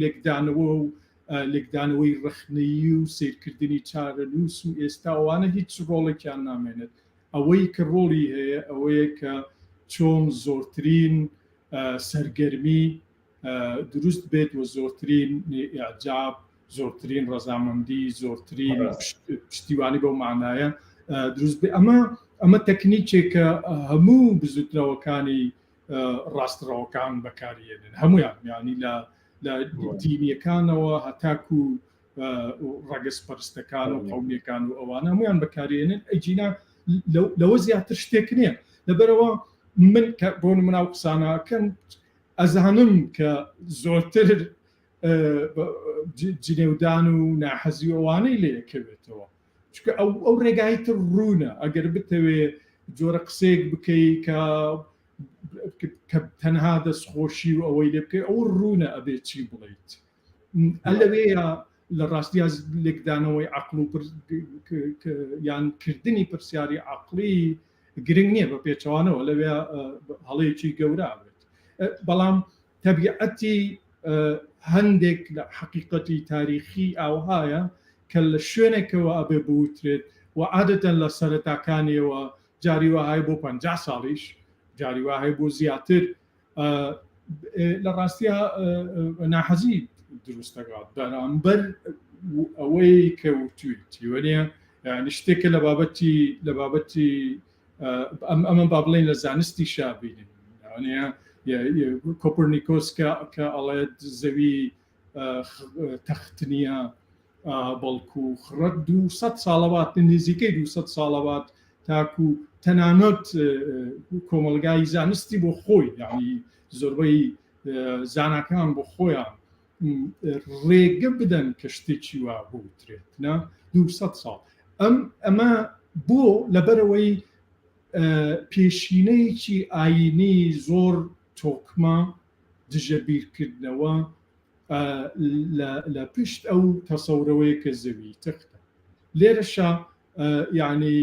لێکدانەوەی ڕخنەیی و سیرکردنی چارەنووس و ئێستاوانە هیچ ڕۆڵێکیان نامێنێت ئەوەی کە ڕۆڵی هەیە ئەوەیە کە چۆن زۆرترین سەرگەرمی دروست بێت و زۆرترین ئیعجاب زۆرترین ڕەزامەندی زۆرترین پشتیوانی بەو معنایە دروست بێت ئەمە تەکنیکێکە هەموو بزوترەوەکانی ڕاستڕەوەکان بەکارهێنن هەمویان یعنی لە دینیەکانەوە هەتاکو ڕەگەزپەرستەکان و قەومیەکان و ئەوانە هەمویان بەکارهێنن ئەجینا لەوە زیاتر شتێک نییە لەبەرەوە من بۆ مناو قسانەکەم ئەزانم کە زۆرتر جنێودان و ناحەزی ئەوانەی لێکەوێتەوە چونکە ئەو ڕێگایتر ڕوونە ئەگەر بتەوێ جۆرە قسێک بکەی کە تەنها دەستخۆشی و ئەوەی لێ بکەی ئەو ڕوونە ئەبێ چی بڵیت ئەلەوەیە لە ڕاستیا لێکدانەوەی عەقڵ و یان کردنی پرسیاری عەقڵی گرنگ نییە بە پێچەوانەوە لەوێ هەڵەیەکی گەورە بێت بەڵام طبيعتي هندك لحقيقتي تاريخي أو هاي كل شونك وأبي بوتريت وعادة لسرتا كاني وجاري وهاي بو 50 ساليش جاري وهاي بو زياتر لراستيها ناحزيد دروستقات برامبر أوي كوتويتي ونيا يعني اشتكي لبابتي أما بابلين لزانستي شابين يعني يا كوبرنيكوس كالد زوي تختنيا بلكو خردو 100 صالبات نزيكي 200 صالبات تاكو تنانوت كوملغاي زانستي بو خوي يعني زوربي زاناكان بو خويا ريق بدن كشتيشي وابوتريت نا 200 صال اما بو لبروي پێشینەیەکی ئاینی زۆر تۆکمە دژەبیرکردنەوە لە پشت ئەو تەسەورەوەیە کە زەوی تەختە لێرەشە یعنی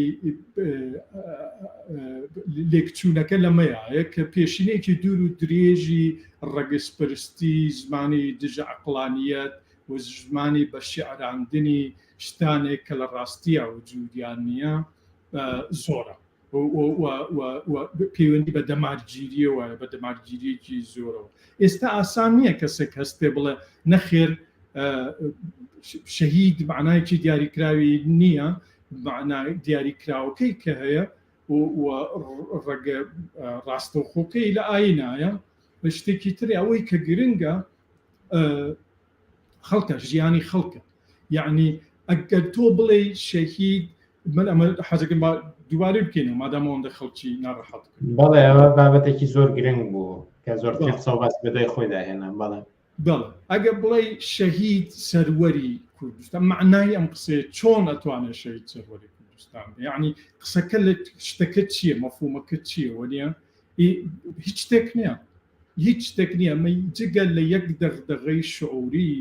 لێکچوونەکە لەمەیە کە پێشینەیەکی دوور و درێژی ڕەگەزپەرستی زمانی دژە عەقڵانیەت و زمانی بە شیعراندنی شتانێک کە لە ڕاستیە وجودیان نییە زۆرە و پەیوەندی بە دەمارگیریەوە بە دەمارگیریەکی زۆرەوە ئێستا ئاسان نییە کەسێک هەست پێ بڵێ نەخێر شەهید معنایەکی دیاریکراوی نییە معنای دیاریکراوەکەی کە هەیە و ڕەگە ڕاستەوخۆکەی لە ئاینایە بە شتێکی تر ئەوەی کە گرنگە خەڵکە ژیانی خەڵکە یعنی ئەگەر تۆ بڵێ شەهید من ئەمە حەزەکەم دووبارە بکەینەوە مادام ئەوەندە خەڵکی ناڕەحەت بەڵێ ئەوە بابەتێکی زۆر گرنگ بوو کە زۆر قسە باس بەدای خۆی داهێنا بەڵێ ئەگەر بڵێ شەهید سەروەری کوردستان معنای ئەم قسەیە چۆن ئەتوانێت شەهید سەروەری کوردستان یعنی قسەکە لە شتەکە چییە مەفهومەکە چییە وەنیە هیچ شتێک نییە هیچ شتێک نییە جگە لە یەک دەغدەغەی شعوری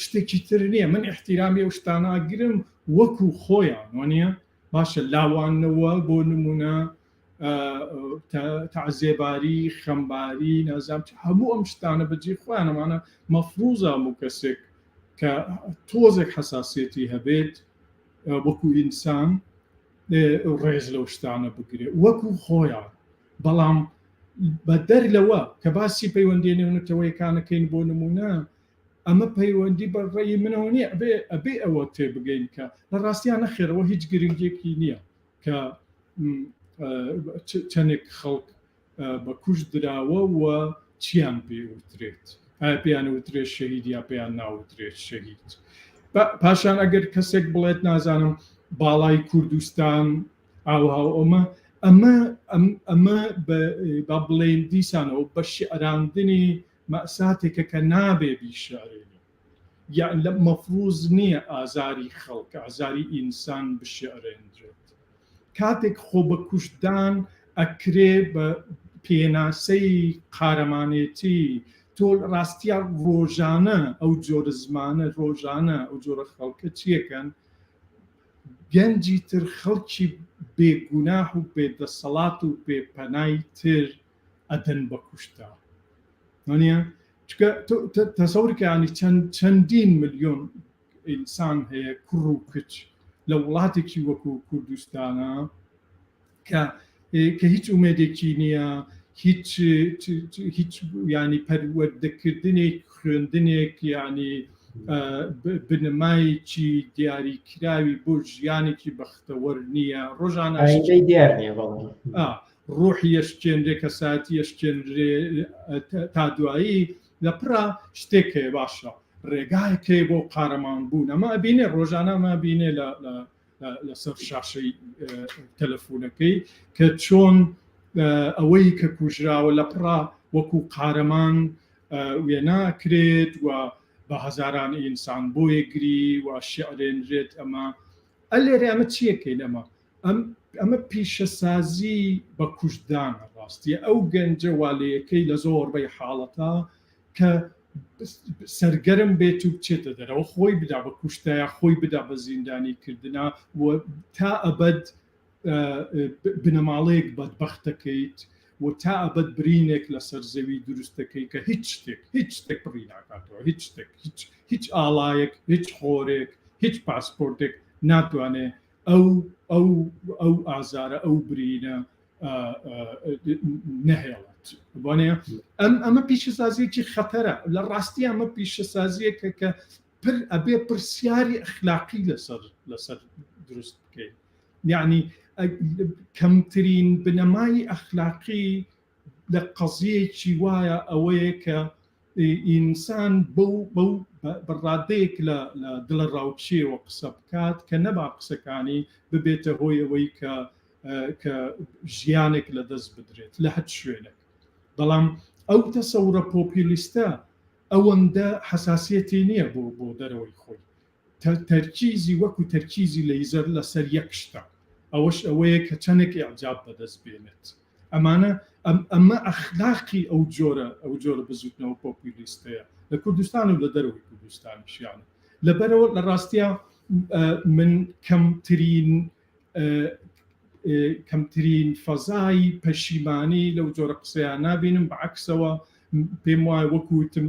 شتێکی تر نییە من احتیرامی ئەو شتانەگرم وەکو خۆیان وەنیە باشە لاوانەوە بۆ نمونە تعزێباری خەمباری نازام هەموو ئەم شتانە بەجێ خۆیان ئەمانە مەفروزە هەموو کەسێک کە تۆزێک حەساسیەتی هەبێت وەکو ئینسان ڕێز لەو شتانە بگرێ وەکو خۆیان بەڵام بە دەرلەوە کە باسی پەیوەندی نێونەتەوەیەکانەکەین بۆ نمونە ئەمە پەیوەندی بە ڕێی منەوە نییە ئەبێ ئەوە تێبگەین کە لە ڕاستیان نەخێرەوە هیچ گرنگێکی نییە کە چەندێک خەڵک بە کوش دراوە و چیان پێوترێت ئایا پێیان وترێت شەهید یا پێیان ناوترێت شەهید پاشان ئەگەر کەسێک بڵێت نازانم باڵای کوردستان ئاوها ئەمە با بڵێن دیسانەوە بە شیعراندنی مەساتێکە کە نابێ بیشارێنی یان لە مەفروز نییە ئازاری خەڵک ئازاری ئینسان بشێڕێنرێت کاتێک خۆ بە کوشتدان ئەکرێ بە پێناسەی قارەمانێتی تۆ ڕاستیا ڕۆژانە ئەو جۆرە زمانە ڕۆژانە ئەو جۆرە خەڵکە چیەکەن گەنجی تر خەڵکی بێگوناح و بێدەسەڵات و بێپەنای تر ئەدەن بە کوشتار وانە تەسەورکە ینی چەندین ملیۆن ئینسان هەیە کوڕ و کچ لە وڵاتێکی وەکو کوردستانە کە هیچ ئومێدێکی نییە هیچ ینی پەروەردەکردنێک خوێندنێک ینی بنمایکی دیاریکراوی بۆ ژیانێکی بەختەوەر نییە ڕۆژانە دیار نییە ڕۆحی یەشکێنرێ کەساتی یەشکێنرێ تا دوایی لە پرا شتێک هەیە باشە ڕێگایەکەی بۆ قارەمان بوون ئەمە ئەبینێ ڕۆژانەمە بینێ لەسەر شاشەی تەلەفۆنەکەی کە چۆن ئەوەی کە کوژراوە لە پرا وەکو قارەمان وێناکرێت و بە هەزاران ئینسان بۆ یەگری و شیعرێنرێت ئەمە ئەلێرە ئەمە چیەکەین ئەمە پیشەسازی بە کوژدانە ڕاستیە ئەو گەنجە والەیەکەی لە زۆربەی حاڵەتە کە سەرگەرم بێت و بچێتە دەرەوە خۆی بدا بە کوشتایە خۆی بدا بە زیندانی کردنا و تا ئەبەد بنەماڵەیەک بەدبەختەکەیت و تا ئەبەت برینێک لەسەر زەوی دروستەکەی کە هیچ شتێک بڕی ناکاتەوە، هیچ ئاڵایەک، هیچ خۆرێک، هیچ پاسپۆرتێک ناتوانێت ئەو ئازارە ئەو برینە نەهێڵێت. بۆنێ ئەمە پیشەسازیەکی خەتەرە، لە ڕاستی ئەمە پیشەسازیەکە کە ئەبێ پرسیاری ئەخلاقی لەسەر دروست بکەین. یعنی کەمترین بنەمای ئەخلاقی لە قەزیەکی وایە ئەوەیە کە ئینسان بەو بەڕادەیەک لە دڵە ڕاوچێەوە قسە بکات کە نەبا قسەکانی ببێتە هۆی ئەوەی کە ژیانێک لە دەست بدرێت لە هەر شوێنێک. بەڵام ئەو تەسەورە پۆپیلیستە ئەوەندە حساسیەتی نییە بۆ دەرەوەی خۆی، تەرکیزی وەکو تەرکیزی لەیزەر لەسەر یەک شتە، ئەوەش ئەوەیە کە چەندێک ئیعجاب بەدەست بێنێت. ئەمە ئەخلاقی ئەو جۆرە بزوتنەوە پۆپیلیستەیە لە کوردستان و لە دەرەوەی کوردستانیشیانە. لەبەرەوە لە ڕاستیە من کەمترین فەزای پەشیمانی لەو جۆرە قسەیان نابینم، بەعکسەوە پێم وایە وەکوتم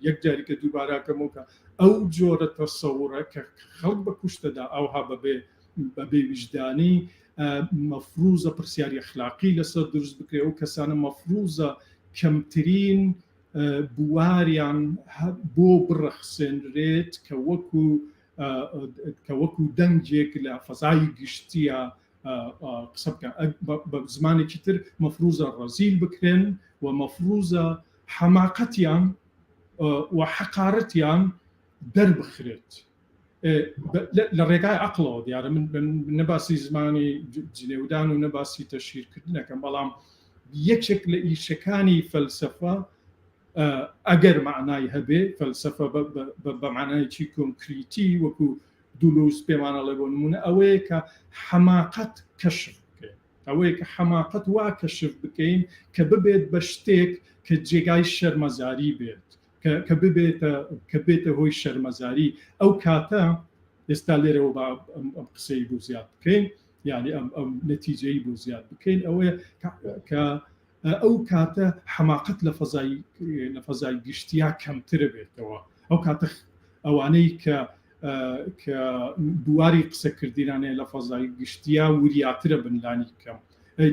یەک جاریکە دووباراکەمەوە کە ئەو جۆرە تەسەوڕە کە خەڵک بە کوشتەدا ئەوها بەبێ وجدانی مەفروزە پرسیاری ئەخلاقی لەسەر دروست بکرێت. ئەو کەسانە مەفروزە کەمترین بواریان بۆ بڕەخسێنرێت کە وەکو دەنگێک لە فەزای گشتیە قسە بکەن، بە زمانێکی تر مەفروزە ڕەزیل بکرێن و مەفروزە حەماقەتیان و حەقارەتیان دەربخرێت لە ڕێگای عەقڵەوە. دیارە من نەباسی زمانی جلێودان و نەباسی تەشهیرکردنەکەم، بەڵام یەکێک لە ئیشەکانی فەلسەفە ئەگەر معنای هەبێ، فەلسەفە بە معنایکی کۆنکریتی وەکو دوولوس پێمانەڵێ بۆ نمونە، ئەوەیە کە حەماقەت کەشف بکەین، ئەوەیە کە حەماقەت وا کەشف بکەین کە ببێت بە شتێک کە جێگای شەرمەزاری بێت، کە بێتە هۆی شەرمەزاری. ئەو کاتە ئێستا لێرەوە ئەم قسەی بۆ زیاد بکەین، یعنی ئەم نەتیجەی بۆ زیاد بکەین، ئەوەیە کە ئەو کاتە حەماقەت لە فەزای گشتیا کەمترە بێتەوە. ئەو کاتە ئەوانەی کە دوواری قسەکردیرانەیە لە فەزای گشتیا وریاترە بن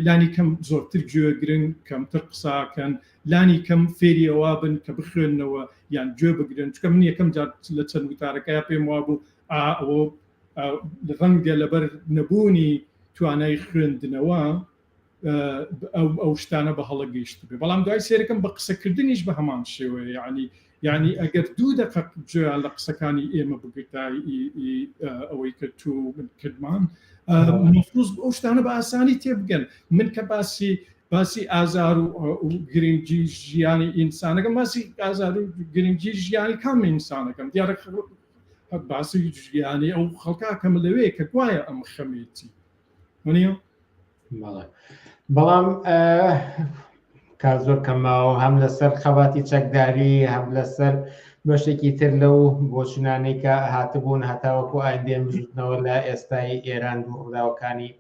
لانی کەم زۆرتر گوێگرن، کەمتر قساکەن، لانی کەم فێری ئەوە بن کە بخوێنەوە یان گوێ بگرن. چکە من یەکەم جار لە چەند وتارەکەی پێم وا بوو ئەوە ڕەنگە لەبەر نەبوونی توانای خوێندنەوە ئەو شتانە بە هەڵە گەیشت بێ. بەڵام دوای سێرەکەم بە قسەکردنیش بە هەمان شێوەیە، یعنی ئەگەر 2 دقیقە گوێیان لە قسەکانی ئێمە بگرتایی ئەوەی کە تو من کردمان، مەفروض ئەو شتانە بە ئاسانی تێبگەن. من کە باسی ئازار و گرنگی ژیانی ئینسانەکەم، باسی ئازار و گرنگی ژیانی کام ئینسانەکەم، دیارە باسی ژیانی ئەو خەڵکاکەم لەوەیە کە گوایە ئەم خەمێتی وەنیە. بەڵام کار زۆر کەماوە، هەم لەسەر خەواتی چەکداری، هەم لەسەر بەشێکی تر لەو بۆچوونانەی کە هاتبوون هەتاوەکو ئایندێ بژوتنەوە لە ئێستای ئێران و ڕووداوەکانی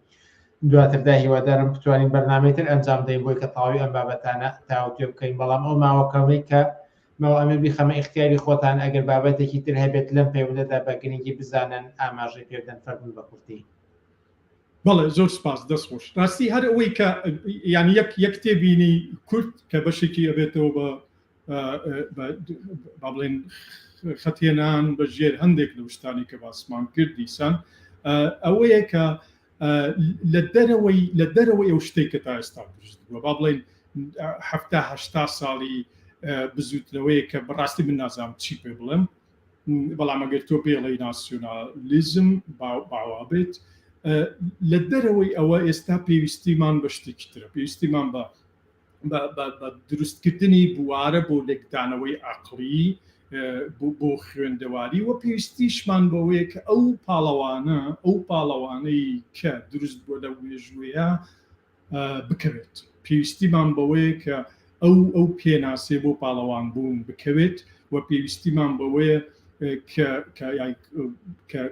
دواتردا. هیوادارم بتوانین بەرنامەیەتر ئەنجام دەین بۆی کە تەواوی ئەم بابەتانە تاوتێ بکەین. بەڵام ئەو ماوەکەمەی کە ماوە بیخەمە ئیختیاری خۆتان، ئەگەر بابەتێکی تر هەبێت لەم پەیوەندەدا بە گرنگی بزانن ئاماژەی پێدەن فەرمون بە کورتی. بەڵێ زۆر سپاس، دەست خۆش. ڕاستی هەر ئەوەی کە یعنی یەک تێبینی کورد کە بەشێکی ئەبێتەوە بە بڵێن خەتێنان بە ژێر هەندێک لە شتانی کە باسمان کرد دیسان، ئەوەیە کە لە دەرەوەی ئەو شتێک کە تا ئێستا دروست بووە، با بڵێن 70-80 ساڵی بزوتنەوەیە کە بەڕاستی من نازانم چی پێ بڵێم، بەڵام ئەگەر تۆ پێڵی ناسیۆنالیزم باوا بێت، لە دەرەوەی ئەوە ئێستا پێویستیمان بە شتێکی ترە، پێویستیمان بە دروستکردنی بوارە بۆ لێکدانەوەی عەقڵی بۆ خوێندەواری، و پێویستیشمان بەوەیە کە ئەو پاڵەوانەی کە دروست بۆ لە وێژوەیە بکەوێت. پێویستیمان بەوەیە کە ئەو پێناسێ بۆ پاڵەوان بوون بکەوێت، و پێویستیمان بەوەیە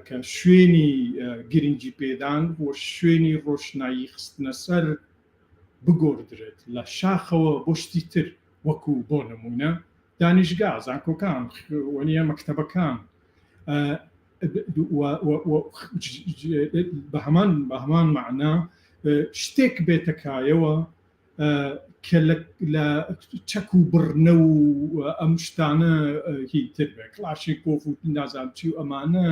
کە شوێنی گرنگی پێدان بۆ شوێنی ڕۆشنایی خستنە سەر بگۆڕدرێت لە شاخەوە بۆ شتی تر وەکو بۆ نمونە دانیشگا زانکۆکان وەنیە مەکتەبەکان بە هەمان معنا شتێک بێتەکایەوە کە لە چەک و بڕنە و ئەم شتانە هیتر بێ کلاشی کۆف و نازانچی و ئەمانە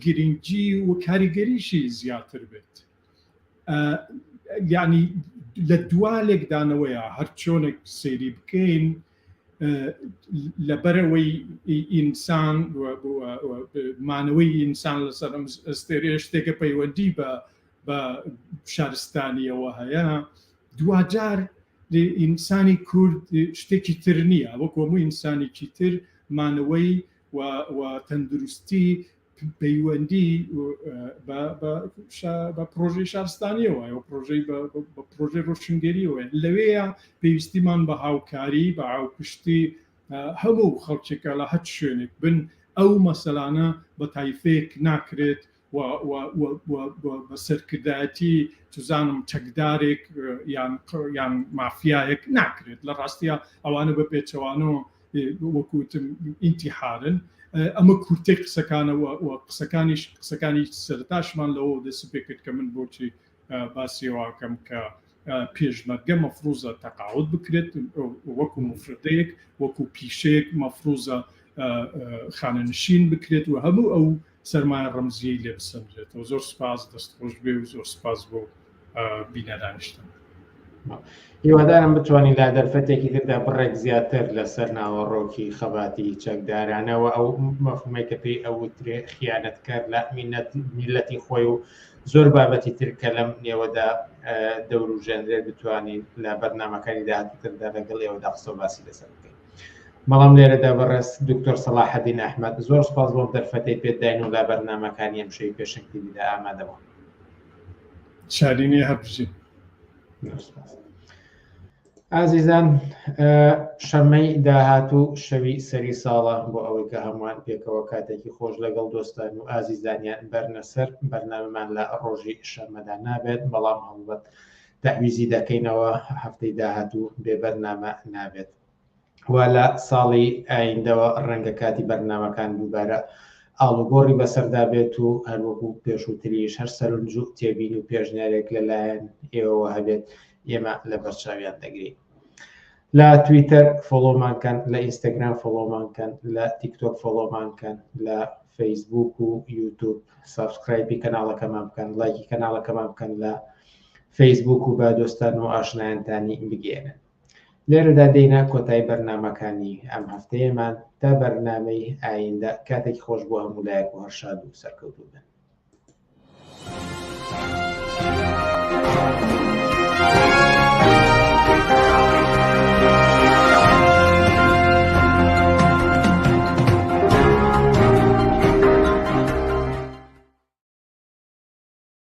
گرنگجی و کاریگەریشی زیاتر بێت یعنی لە دوالێکدانەوەیە هەر چۆنێک سەیری بکەین لەبەرەوەی ئینسان مانەوەی ئینسان لەسەر ئەستێرێ شتێکە پەیوەندی بە شارستانیەوە هەیە دوجار ئینسانی کورد شتێکی تر نییە وەکو هەموو ئینسانێکی تر مانەوەی و تەندروستی پەیوەندی بە پرۆژەی شارستانیەوە پرۆژەی ڕۆشنگەریەوە لەوەیە پێویستیمان بە هاوکاری بە هاوپشتی هەموو خەڵکێکە لە هەر شوێنێک بن ئەو مەسەلانە بە تایفەیەک ناکرێت بە سەرکردایەتی توزانم چەکدارێک یان مافیایەک ناکرێت لە ڕاستیە ئەوانە بە پێچەوانەوە وەکوتم ئینتیحارن ئەمە کورتێک قسەکانەوە قسەکانی سەرتاشمان لەوە دەست پێ کرد کە من بۆچی باسیێواکەم کە پێشمەرگە مەفروزە تەقاعد بکرێت وەکو مفردەیەک وەکو پیشەیەک مەفروزە خانەنشین بکرێت و هەموو ئەو سەرمایە ڕەمزیەی لێ بسەنجێتەوە زۆر سپاس دەستخۆش بێ و زۆر سپاس بۆ بینەدانیشتن هیوادارم بتوانین لا دەرفەتێکی تردا بڕێک زیاتر لەسەر ناوەڕۆکی خەباتی چەکدارانەوە ئەو مەفهومەی کە پێی ئەوترێ خیانەتکار لە میلەتی خۆی و زۆر بابەتی تر کە لەم نێوەدا دەور و ژێندرێت بتوانین لە بەرنامەکانی داهاتووتردا لەگەڵ ئێوەدا قسە و باسی لەسەر بکەین. بەڵام لێرەدا بەڕێز دکتۆر سەلاحەدین ئەحمەد زۆر سپاس بۆ دەرفەتەی پێداین و لە بەرنامەکانی ئەمشەی پێشنگ تیڤیدا ئامادەبوون. شادینی هەبژین. ئازیزان شەمەی داهاتوو شەوی سەری ساڵە بۆ ئەوەی کە هەمووان پێکەوە کاتێکی خۆش لەگەڵ دۆستان و ئازیزانیان بەرنەسەر بەرنامەمان لە ڕۆژی شەمەدا نابێت بەڵام هەڵبەت تەعویزی دەکەینەوە هەفتەی داهاتوو بێ بەرنامە نابێت وا لە ساڵی ئایندەوە ڕەنگە کاتی بەرنامەکان دووبارە ئاڵوگۆڕی بەسەردا بێت و هەروەکو پێشووتریش هەر سەرنج و تێبین و پێشنیارێک لەلایەن ئێوەوە هەبێت ئێمە لە بەرچاویان دەگرین. لە تویتەر فۆلۆمانکەن لە ئینستاگرام فۆلۆمانکەن لە تیکتۆک فۆلۆمانکەن لە فەیسبوک و یوتیوب سابسکرایبی کەناڵەکەمان بکەن لایکی کەناڵەکەمان بکەن لە فەیسبوک و با دۆستان و ئاشنایانتانی بگێنن. لێرەدا دێینە کۆتایی بەرنامەکانی ئەم هەفتەیەمان تا بەرنامەی ئایندە کاتێکی خۆش بۆ هەموو لایەک و هەر شاد و سەرکەوتوو بن.